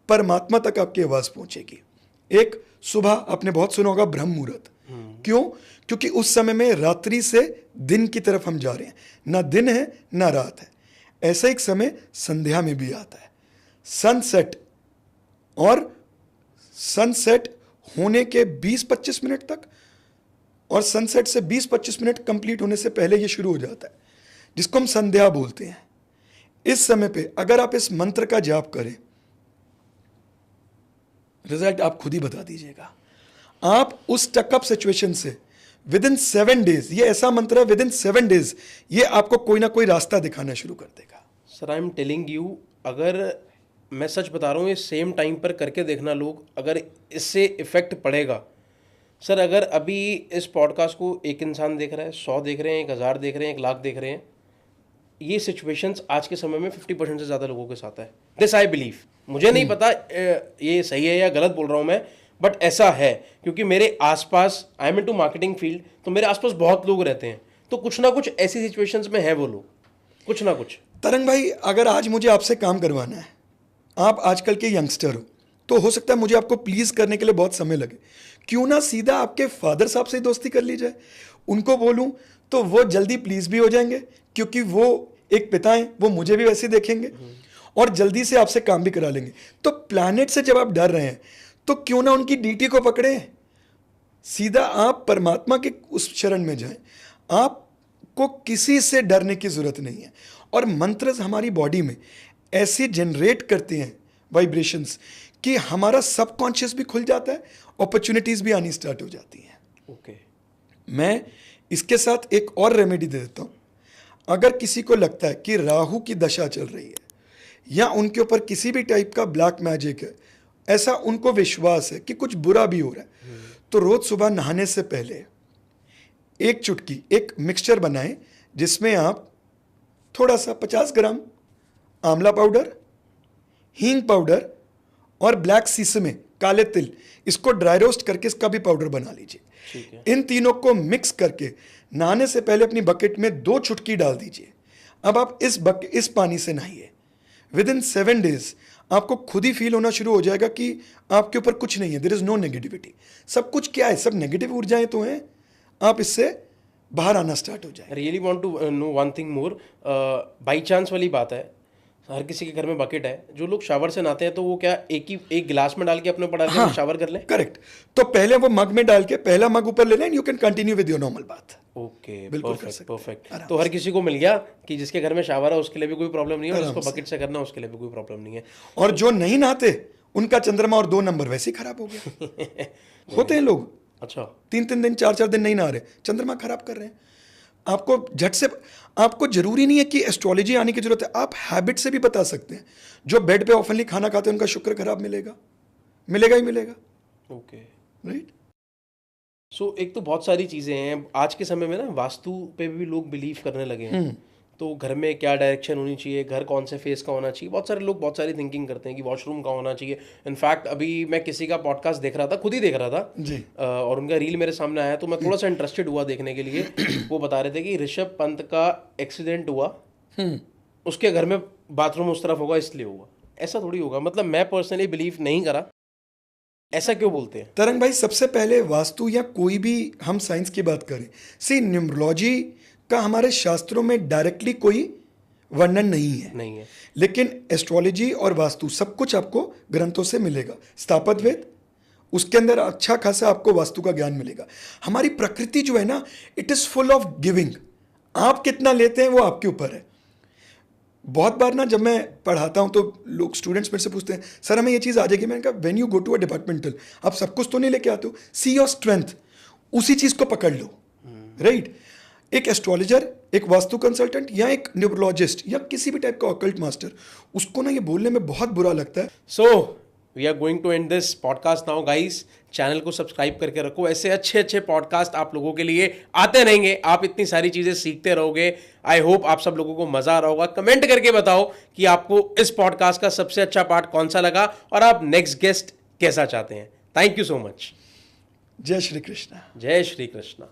परमात्मा तक आपकी आवाज पहुंचेगी। एक सुबह, आपने बहुत सुना होगा ब्रह्म मुहूर्त, क्यों? क्योंकि उस समय में रात्रि से दिन की तरफ हम जा रहे हैं, ना दिन है ना रात है। ऐसा एक समय संध्या में भी आता है, सनसेट, और सनसेट होने के 20-25 मिनट तक और सनसेट से 20-25 मिनट कंप्लीट होने से पहले ये शुरू हो जाता है, जिसको हम संध्या बोलते हैं। इस समय पे अगर आप इस मंत्र का जाप करें, रिजल्ट आप खुद ही बता दीजिएगा। आप उस टकअप सिचुएशन से विद इन 7 डेज, ये ऐसा मंत्र है, विद इन 7 डेज ये आपको कोई ना कोई रास्ता दिखाना शुरू कर देगा।
Sir I am telling you, अगर मैं सच बता रहा हूँ, ये सेम टाइम पर करके देखना लोग, अगर इससे इफेक्ट पड़ेगा। सर अगर अभी इस पॉडकास्ट को एक इंसान देख रहा है, 100 देख रहे हैं, 1000 देख रहे हैं, 1 लाख देख रहे हैं, ये सिचुएशंस आज के समय में 50% से ज़्यादा लोगों के साथ है। This I believe. मुझे नहीं पता ये सही है या गलत बोल रहा हूँ मैं, बट ऐसा है, क्योंकि मेरे आसपास, I am into marketing field, तो मेरे आसपास बहुत लोग रहते हैं, तो कुछ ना कुछ ऐसी सिचुएशंस में है वो लोग, कुछ ना कुछ।
तरंग भाई, अगर आज मुझे आपसे काम करवाना है, आप आजकल के यंगस्टर हो, तो हो सकता है मुझे आपको प्लीज करने के लिए बहुत समय लगे। क्यों ना सीधा आपके फादर साहब से दोस्ती कर ली जाए, उनको बोलूं तो वो जल्दी प्लीज भी हो जाएंगे, क्योंकि वो एक पिता हैं, वो मुझे भी वैसे देखेंगे और जल्दी से आपसे काम भी करा लेंगे। तो प्लैनेट से जब आप डर रहे हैं, तो क्यों ना उनकी डीटी को पकड़े, सीधा आप परमात्मा के उस शरण में जाएं। आपको किसी से डरने की जरूरत नहीं है। और मंत्र हमारी बॉडी में ऐसे जनरेट करते हैं वाइब्रेशंस कि हमारा सबकॉन्शियस भी खुल जाता है, अपॉर्चुनिटीज भी आनी स्टार्ट हो जाती हैं।
ओके।
मैं इसके साथ एक और रेमेडी दे देता हूँ। अगर किसी को लगता है कि राहु की दशा चल रही है या उनके ऊपर किसी भी टाइप का ब्लैक मैजिक है, ऐसा उनको विश्वास है कि कुछ बुरा भी हो रहा है, तो रोज सुबह नहाने से पहले एक चुटकी एक मिक्सचर बनाएं, जिसमें आप थोड़ा सा 50 ग्राम आंवला पाउडर, हींग पाउडर और ब्लैक सीसमे, काले तिल, इसको ड्राई रोस्ट करके इसका भी पाउडर बना लीजिए। इन तीनों को मिक्स करके नहाने से पहले अपनी बकेट में 2 चुटकी डाल दीजिए। अब आप इस पानी से नहाइए। विद इन 7 डेज आपको खुद ही फील होना शुरू हो जाएगा कि आपके ऊपर कुछ नहीं है, देयर इज नो नेगेटिविटी। सब कुछ क्या है, सब नेगेटिव ऊर्जाएं तो हैं, आप इससे बाहर आना स्टार्ट हो जाए।
Really want to know one thing more. By chance वाली बात है, हर किसी के घर में बकेट है, जो लोग शावर से नहाते हैं तो वो क्या एक गिलास में डाल के अपने ऊपर डाल के शावर कर लें?
करेक्ट। तो पहले वो मग में डाल के पहला मग ऊपर ले लें, you can continue with your normal bath.
Okay,
बिल्कुल
परफेक्ट। तो हर किसी को मिल गया कि जिसके घर में शावर है उसके लिए भी कोई प्रॉब्लम नहीं है, और जिसको बकेट से करना उसके लिए भी कोई प्रॉब्लम नहीं है।
और जो नहीं नहाते उनका चंद्रमा और 2 नंबर वैसे ही खराब हो गया। होते हैं लोग,
अच्छा,
3-3 दिन 4-4 दिन नहीं नहा रहे, चंद्रमा खराब कर रहे हैं। आपको झट से, आपको जरूरी नहीं है कि एस्ट्रोलॉजी आने की जरूरत है, आप हैबिट से भी बता सकते हैं। जो बेड पे ऑफनली खाना खाते हैं उनका शुक्र खराब मिलेगा ही मिलेगा।
Okay,
right.
सो एक तो बहुत सारी चीजें हैं आज के समय में ना, वास्तु पे भी लोग बिलीव करने लगे हैं। तो घर में क्या डायरेक्शन होनी चाहिए, घर कौन से फेस का होना चाहिए, बहुत सारे लोग बहुत सारी थिंकिंग करते हैं कि वॉशरूम का होना चाहिए। इनफैक्ट अभी मैं किसी का पॉडकास्ट देख रहा था, खुद ही देख रहा था
जी,
और उनका रील मेरे सामने आया, तो मैं थोड़ा सा इंटरेस्टेड हुआ देखने के लिए। वो बता रहे थे कि ऋषभ पंत का एक्सीडेंट हुआ, उसके घर में बाथरूम उस तरफ होगा इसलिए हुआ। ऐसा थोड़ी होगा, मतलब मैं पर्सनली बिलीव नहीं करा। ऐसा क्यों बोलते हैं?
तरंग भाई, सबसे पहले वास्तु या कोई भी हम साइंस की बात करें, सी न्यूमरोलॉजी का हमारे शास्त्रों में डायरेक्टली कोई वर्णन नहीं है। लेकिन एस्ट्रोलॉजी और वास्तु सब कुछ आपको ग्रंथों से मिलेगा। स्थापत्य वेद, उसके अंदर अच्छा खासा आपको वास्तु का ज्ञान मिलेगा। हमारी प्रकृति जो है ना, it is full of giving. आप कितना लेते हैं वो आपके ऊपर है। बहुत बार ना जब मैं पढ़ाता हूं तो लोग, स्टूडेंट्स मेरे से पूछते हैं, सर हमें ये चीज़ आ जाएगी? मैंने कहा, when you go to a departmental, आप सब कुछ तो नहीं लेके आते हो, सी योर स्ट्रेंथ, उसी चीज़ को पकड़ लो। राइट। एक एस्ट्रोलॉजर, एक वास्तु कंसल्टेंट या एक न्यूमरोलॉजिस्ट या किसी भी टाइप का ऑकल्ट मास्टर, उसको ना ये बोलने में बहुत बुरा लगता है।
So we are going to end this podcast now guys. Channel को सब्सक्राइब करके रखो, ऐसे अच्छे अच्छे पॉडकास्ट आप लोगों के लिए आते रहेंगे, आप इतनी सारी चीजें सीखते रहोगे। आई होप आप सब लोगों को मजा आ रहा होगा। कमेंट करके बताओ कि आपको इस पॉडकास्ट का सबसे अच्छा पार्ट कौन सा लगा और आप नेक्स्ट गेस्ट कैसा चाहते हैं। Thank you so much.
जय श्री कृष्णा।
जय श्री कृष्णा।